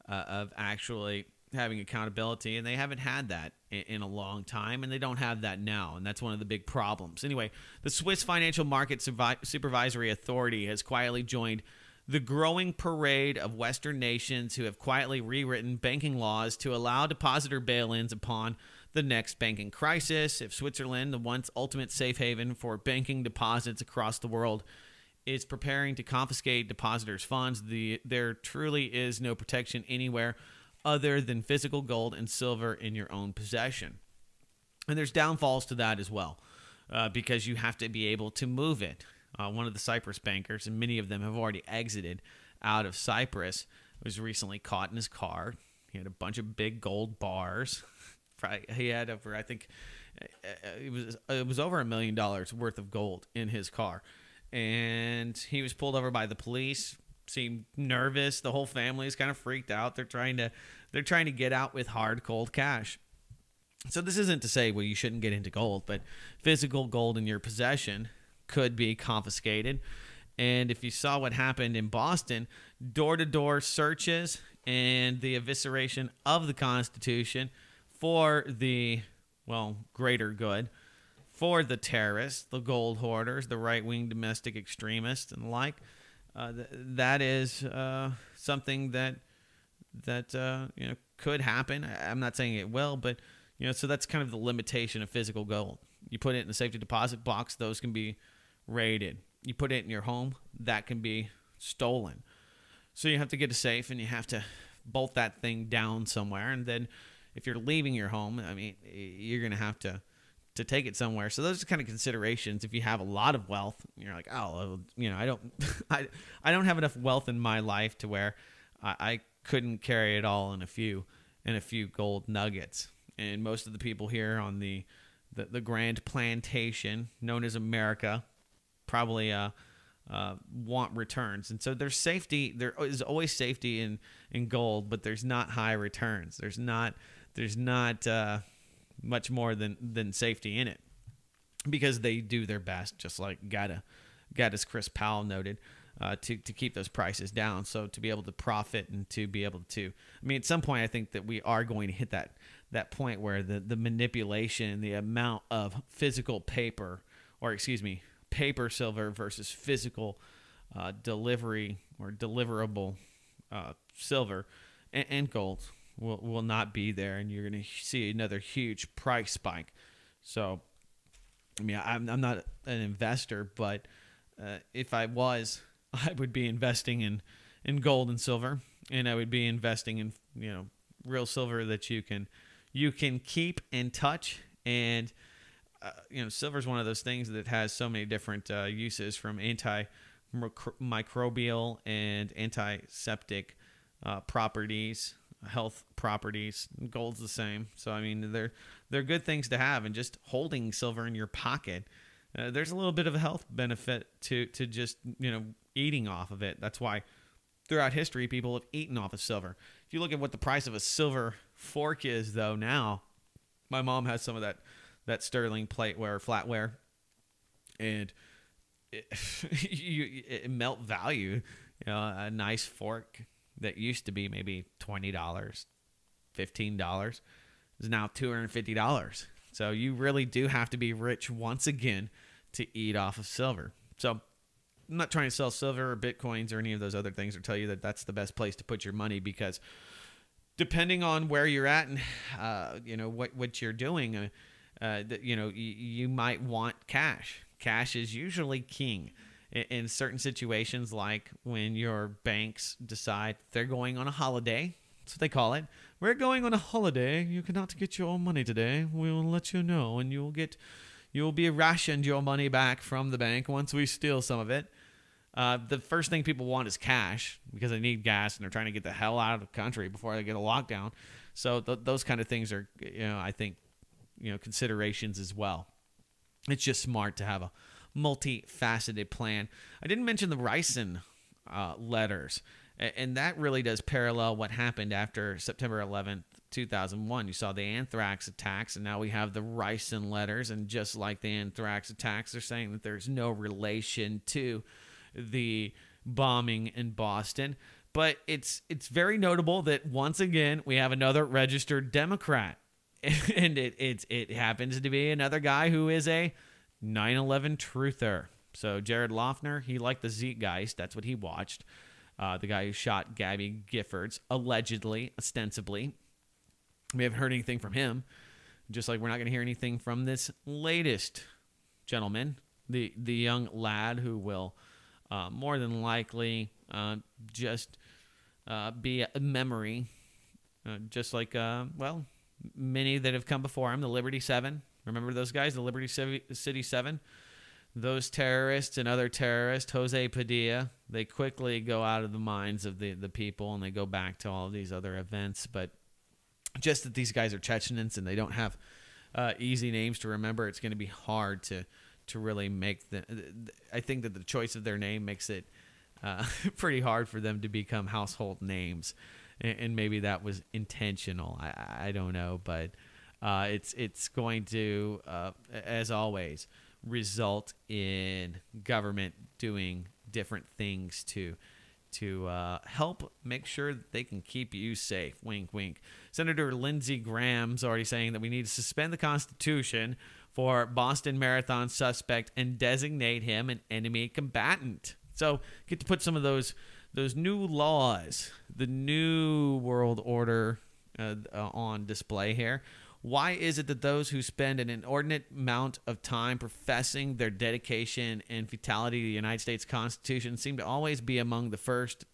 of actually having accountability, and they haven't had that in a long time, and they don't have that now, and that's one of the big problems. Anyway, the Swiss Financial Market Supervisory Authority has quietly joined the growing parade of Western nations who have quietly rewritten banking laws to allow depositor bail-ins upon the next banking crisis. If Switzerland, the once ultimate safe haven for banking deposits across the world, is preparing to confiscate depositors' funds, there truly is no protection anywhere other than physical gold and silver in your own possession. And there's downfalls to that as well, because you have to be able to move it. One of the Cyprus bankers, and many of them have already exited out of Cyprus, was recently caught in his car. He had a bunch of big gold bars. He had over, I think, it was over $1 million worth of gold in his car. And he was pulled over by the police. Seemed nervous. The whole family is kind of freaked out. They're trying to get out with hard, cold cash. So this isn't to say, well, you shouldn't get into gold, but physical gold in your possession could be confiscated. And if you saw what happened in Boston, door-to-door searches and the evisceration of the Constitution for the, greater good, for the terrorists, the gold hoarders, the right-wing domestic extremists, and the like, that is something that could happen. I'm not saying it will, but so that's kind of the limitation of physical gold. You put it in a safety deposit box; those can be raided. You put it in your home; that can be stolen. So you have to get a safe, and you have to bolt that thing down somewhere. And then, if you're leaving your home, I mean, you're going to have to take it somewhere. So those are kind of considerations. If you have a lot of wealth, you're like, I don't have enough wealth in my life to where I couldn't carry it all in a few gold nuggets. And most of the people here on the Grand Plantation, known as America, probably want returns. And so there's safety. There is always safety in gold, but there's not high returns. There's not much more than safety in it, because they do their best, just like Gaddis Chris Powell noted, to keep those prices down. So to be able to profit and to be able to, at some point, I think that we are going to hit that point where the manipulation, the amount of physical paper, paper silver versus physical delivery or deliverable silver and gold will not be there, and you're going to see another huge price spike. So, I'm not an investor, but if I was, I would be investing in gold and silver, and I would be investing in real silver that you can keep and touch. And silver is one of those things that has so many different uses, from antimicrobial and antiseptic properties. health properties. Gold's the same. So I mean, they're good things to have, and just holding silver in your pocket, there's a little bit of a health benefit to just eating off of it. That's why throughout history people have eaten off of silver. If you look at what the price of a silver fork is, though, now, my mom has some of that sterling plateware, flatware, and it melt value. A nice fork that used to be maybe $20, $15 is now $250. So you really do have to be rich once again to eat off of silver. So I'm not trying to sell silver or bitcoins or any of those other things or tell you that that's the best place to put your money, because depending on where you're at and what you're doing, you might want cash. Cash is usually king in certain situations, like when your banks decide they're going on a holiday. That's what they call it. We're going on a holiday. You cannot get your own money today. We'll let you know, and you'll be rationed your money back from the bank once we steal some of it. The first thing people want is cash, because they need gas and they're trying to get the hell out of the country before they get a lockdown. So those kind of things are, I think, considerations as well. It's just smart to have a multifaceted plan. I didn't mention the ricin letters, and that really does parallel what happened after September 11th, 2001. You saw the anthrax attacks, and now we have the ricin letters, and just like the anthrax attacks, they're saying that there's no relation to the bombing in Boston. But it's very notable that once again we have another registered Democrat, and it happens to be another guy who is a 9/11 truther. So Jared Loughner, he liked the Zeitgeist. That's what he watched. The guy who shot Gabby Giffords, allegedly, ostensibly. We haven't heard anything from him. Just like we're not going to hear anything from this latest gentleman, the young lad who will more than likely just be a memory, just like, many that have come before him, the Liberty Seven. Remember those guys, the Liberty City Seven? Those terrorists and other terrorists, Jose Padilla, they quickly go out of the minds of the people, and they go back to all of these other events. But just that these guys are Chechens and they don't have easy names to remember, it's going to be hard to really make the. I think that the choice of their name makes it pretty hard for them to become household names, and maybe that was intentional. I don't know, but it's going to, as always, result in government doing different things to help make sure that they can keep you safe. Wink, wink. Senator Lindsey Graham's already saying that we need to suspend the Constitution for Boston Marathon suspect and designate him an enemy combatant. So get to put some of those new laws, the new world order on display here. Why is it that those who spend an inordinate amount of time professing their dedication and fidelity to the United States Constitution seem to always be among the first to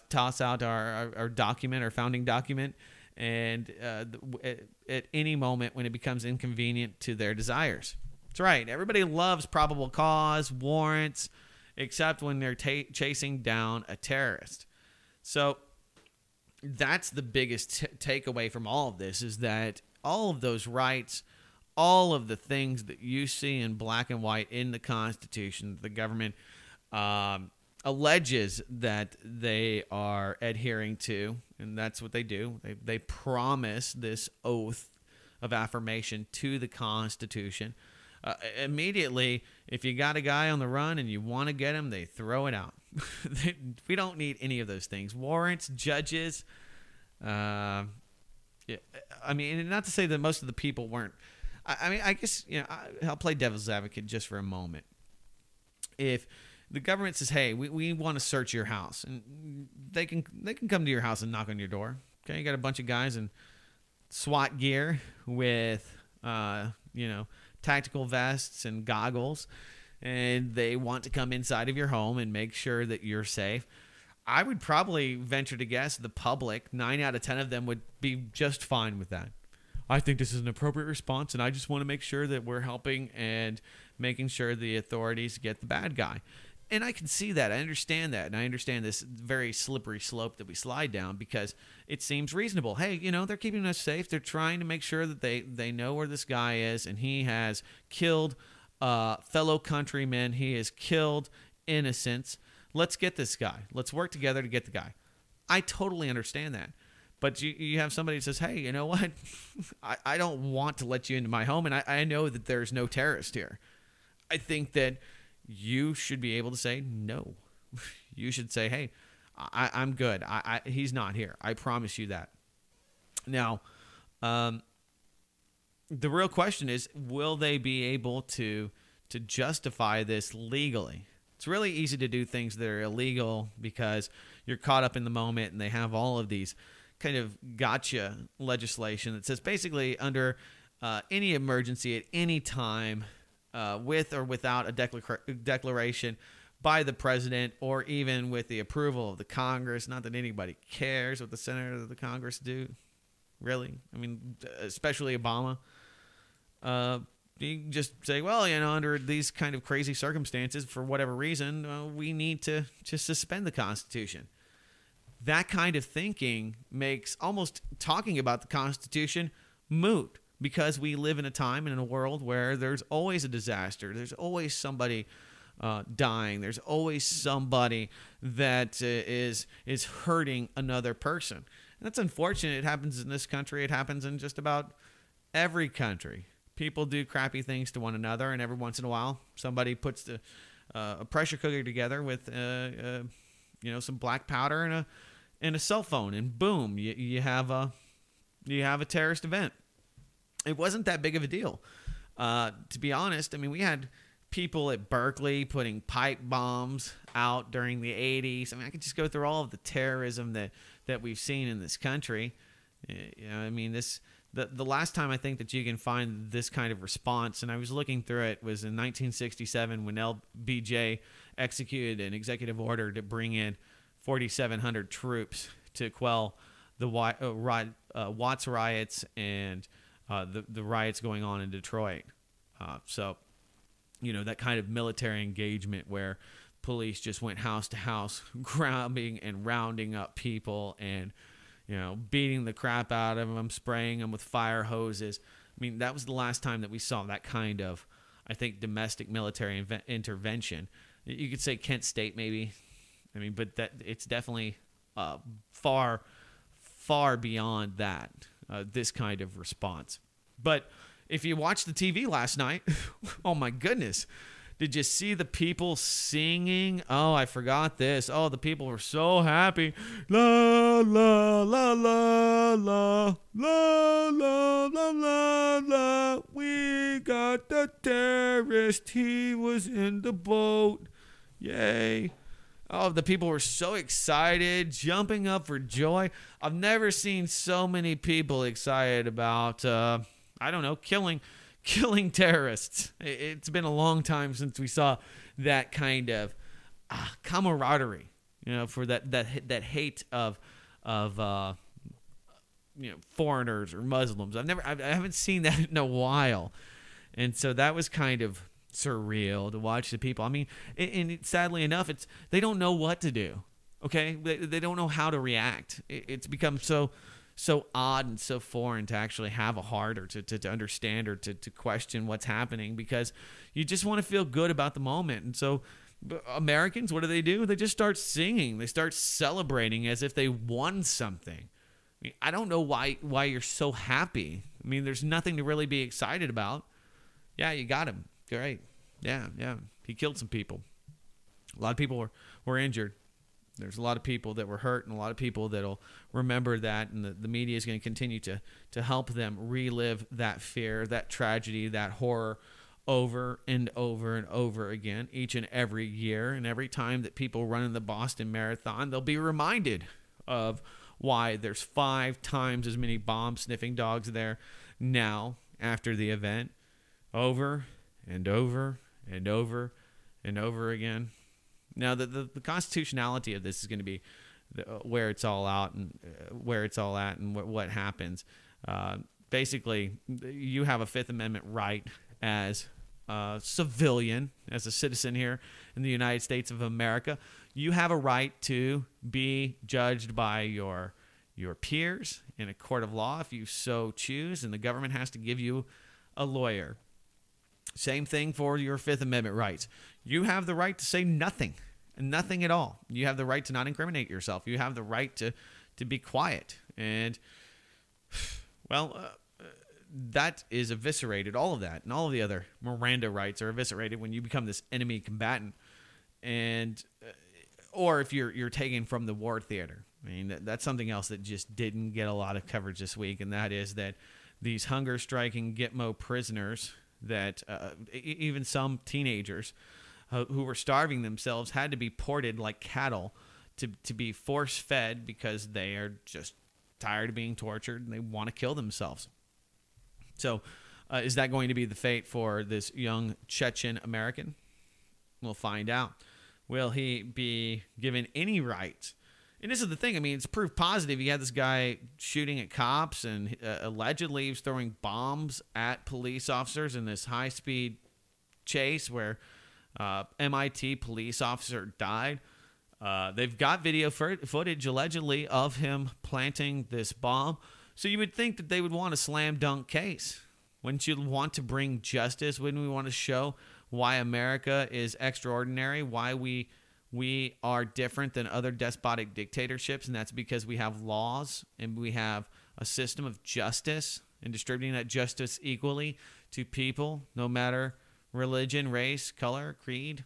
toss out our document, our founding document, and at any moment when it becomes inconvenient to their desires? That's right. Everybody loves probable cause, warrants, except when they're chasing down a terrorist. So that's the biggest takeaway from all of this, is that all of those rights, all of the things that you see in black and white in the Constitution, the government alleges that they are adhering to, and that's what they do. They promise this oath of affirmation to the Constitution. Immediately, if you got a guy on the run and you want to get him, they throw it out. We don't need any of those things. Warrants, judges. I mean, not to say that most of the people weren't. I guess, I'll play devil's advocate just for a moment. If the government says, "Hey, we want to search your house," and they can come to your house and knock on your door. Okay, you got a bunch of guys in SWAT gear with tactical vests and goggles, and they want to come inside of your home and make sure that you're safe. I would probably venture to guess the public, 9 out of 10 of them, would be just fine with that. I think this is an appropriate response, and I just want to make sure that we're helping and making sure the authorities get the bad guy. And I can see that. I understand that. And I understand this very slippery slope that we slide down because it seems reasonable. Hey, they're keeping us safe. They're trying to make sure that they know where this guy is, and he has killed fellow countrymen. He has killed innocents. Let's get this guy. Let's work together to get the guy. I totally understand that. But you have somebody that says, hey, you know what? I don't want to let you into my home, and I know that there's no terrorist here. I think that you should be able to say no. You should say, hey, I'm good. He's not here. I promise you that. Now, the real question is, will they be able to justify this legally? It's really easy to do things that are illegal because you're caught up in the moment, and they have all of these kind of gotcha legislation that says basically under any emergency at any time, with or without a declaration by the president, or even with the approval of the Congress. Not that anybody cares what the senators of the Congress do, really. I mean, especially Obama. You can just say, well, under these kind of crazy circumstances, for whatever reason, we need to just suspend the Constitution. That kind of thinking makes almost talking about the Constitution moot, because we live in a time and in a world where there's always a disaster. There's always somebody dying. There's always somebody that is hurting another person. And that's unfortunate. It happens in this country. It happens in just about every country. People do crappy things to one another, and every once in a while, somebody puts a pressure cooker together with some black powder and a cell phone, and boom, you have a terrorist event. It wasn't that big of a deal. To be honest, I mean, we had people at Berkeley putting pipe bombs out during the 80s. I mean, I could just go through all of the terrorism that we've seen in this country. I mean, the last time I think that you can find this kind of response, and I was looking through it, was in 1967 when LBJ executed an executive order to bring in 4,700 troops to quell the Watts riots and the riots going on in Detroit. So, that kind of military engagement where police just went house to house, grabbing and rounding up people and, beating the crap out of them, spraying them with fire hoses. I mean, that was the last time that we saw that kind of, I think, domestic military intervention. You could say Kent State, maybe. I mean, but that it's definitely far, far beyond that, this kind of response. But if you watched the TV last night, oh my goodness, did you see the people singing? Oh, I forgot this. Oh, the people were so happy. La, la, la, la, la, la, la, la, la, la. We got the terrorist. He was in the boat. Yay. Oh, the people were so excited, jumping up for joy. I've never seen so many people excited about, killing terrorists. It's been a long time since we saw that kind of camaraderie, for that hate of foreigners or Muslims. I haven't seen that in a while, and so that was kind of surreal to watch the people. I mean, and sadly enough, they don't know what to do. Okay, they don't know how to react. It's become so odd and so foreign to actually have a heart, or to understand, or to question what's happening, because you just want to feel good about the moment. And so Americans, what do? They just start singing. They start celebrating as if they won something. I mean, I don't know why you're so happy. I mean, there's nothing to really be excited about. Yeah, you got him. Great. Yeah. He killed some people. A lot of people were injured. There's a lot of people that were hurt, and a lot of people that'll remember that, and the media is going to continue to help them relive that fear, that tragedy, that horror over and over and over again, each and every year. And every time that people run in the Boston Marathon, they'll be reminded of why there's 5 times as many bomb-sniffing dogs there now after the event, over and over and over and over again. Now, the constitutionality of this is going to be where it's all out, and where it's all at, and what happens. Basically, you have a Fifth Amendment right as civilian, as a citizen here in the United States of America, you have a right to be judged by your peers in a court of law if you so choose, and the government has to give you a lawyer. Same thing for your Fifth Amendment rights. You have the right to say nothing at all. You have the right to not incriminate yourself. You have the right to be quiet. And, well, that is eviscerated. All of that and all of the other Miranda rights are eviscerated when you become this enemy combatant, and or if you're taken from the war theater. I mean, that's something else that just didn't get a lot of coverage this week, and that is that these hunger striking Gitmo prisoners, that even some teenagers who were starving themselves, had to be ported like cattle to be force fed because they are just tired of being tortured and they want to kill themselves. So is that going to be the fate for this young Chechen American? We'll find out. Will he be given any rights? And this is the thing. I mean, it's proof positive. You had this guy shooting at cops, and allegedly he was throwing bombs at police officers in this high-speed chase where MIT police officer died. They've got video footage, allegedly, of him planting this bomb. So you would think that they would want a slam dunk case. Wouldn't you want to bring justice? Wouldn't we want to show why America is extraordinary, why we are different than other despotic dictatorships? And that's because we have laws and we have a system of justice and distributing that justice equally to people, no matter religion, race, color, creed.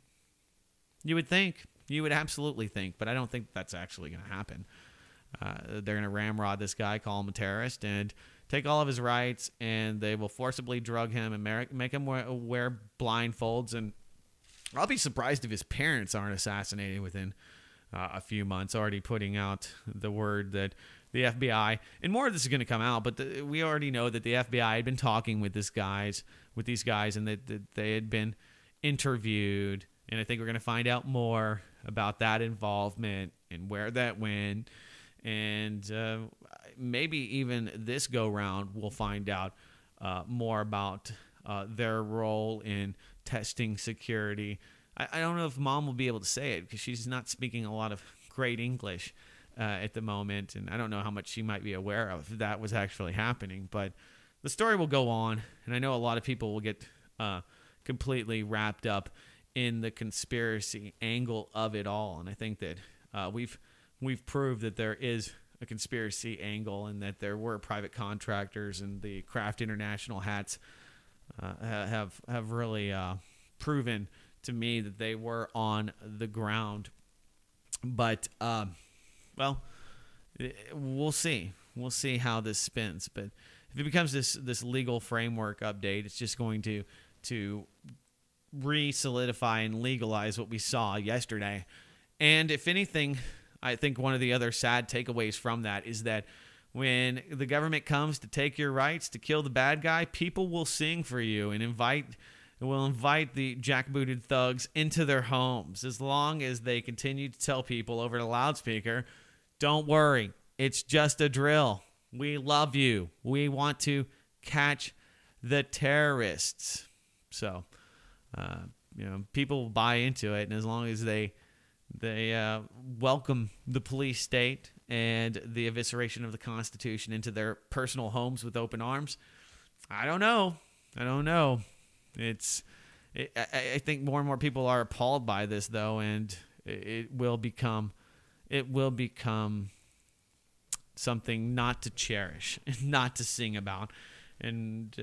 You would think. You would absolutely think, but I don't think that's actually going to happen. They're going to ramrod this guy, call him a terrorist, and take all of his rights, and they will forcibly drug him and make him wear blindfolds. And I'll be surprised if his parents aren't assassinated within a few months, already putting out the word that the FBI, and more of this is going to come out, but we already know that the FBI had been talking with these guys, and that they had been interviewed. And I think we're going to find out more about that involvement and where that went. And maybe even this go-round we'll find out more about their role in testing security. I don't know if Mom will be able to say it because she's not speaking a lot of great English at the moment. And I don't know how much she might be aware of if that was actually happening. But the story will go on. And I know a lot of people will get completely wrapped up in the conspiracy angle of it all. And I think that we've proved that there is a conspiracy angle and that there were private contractors, and the Kraft International hats have really proven to me that they were on the ground. But well, we'll see. We'll see how this spins. But if it becomes this legal framework update, it's just going to re-solidify and legalize what we saw yesterday. And if anything, I think one of the other sad takeaways from that is that when the government comes to take your rights, to kill the bad guy, people will sing for you and will invite the jackbooted thugs into their homes, as long as they continue to tell people over the loudspeaker, don't worry, it's just a drill. We love you. We want to catch the terrorists. So, people will buy into it, and as long as they welcome the police state and the evisceration of the Constitution into their personal homes with open arms, I don't know. I think more and more people are appalled by this, though, and it will become something not to cherish, not to sing about. And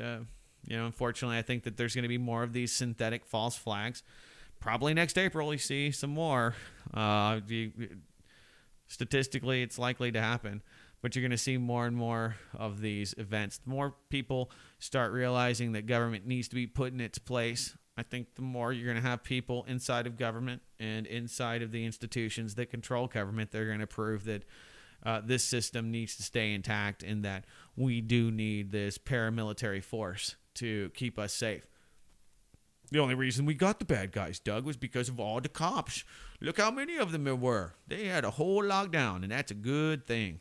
unfortunately, I think that there's going to be more of these synthetic false flags. Probably next April, you see some more. Statistically, it's likely to happen. But you're going to see more and more of these events. The more people start realizing that government needs to be put in its place, I think the more you're going to have people inside of government and inside of the institutions that control government. They're going to prove that this system needs to stay intact, and that we do need this paramilitary force to keep us safe. The only reason we got the bad guys, Doug, was because of all the cops. Look how many of them there were. They had a whole lockdown, and that's a good thing.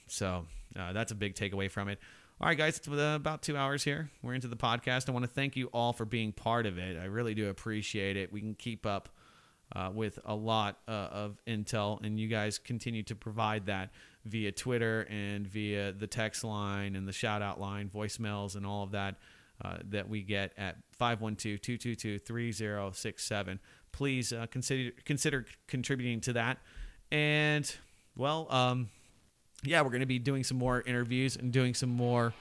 So that's a big takeaway from it. All right, guys, it's about 2 hours here. We're into the podcast. I want to thank you all for being part of it. I really do appreciate it. We can keep up with a lot of intel, and you guys continue to provide that via Twitter and via the text line and the shout-out line, voicemails, and all of that that we get at 512-222-3067. Please consider contributing to that. And, well, yeah, we're going to be doing some more interviews and doing some more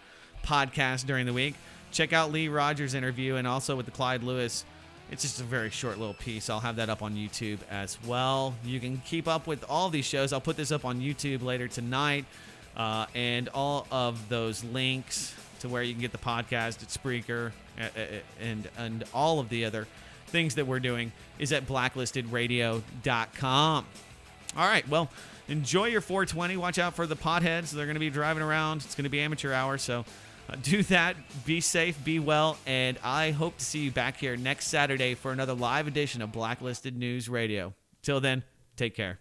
podcasts during the week. Check out Lee Rogers' interview and also with the Clyde Lewis. It's just a very short little piece. I'll have that up on YouTube as well. You can keep up with all these shows. I'll put this up on YouTube later tonight. And all of those links to where you can get the podcast at Spreaker and all of the other things that we're doing is at blacklistedradio.com. All right, well, enjoy your 420. Watch out for the potheads. They're going to be driving around. It's going to be amateur hour, so do that. Be safe, be well, and I hope to see you back here next Saturday for another live edition of Blacklisted News Radio. Till then, take care.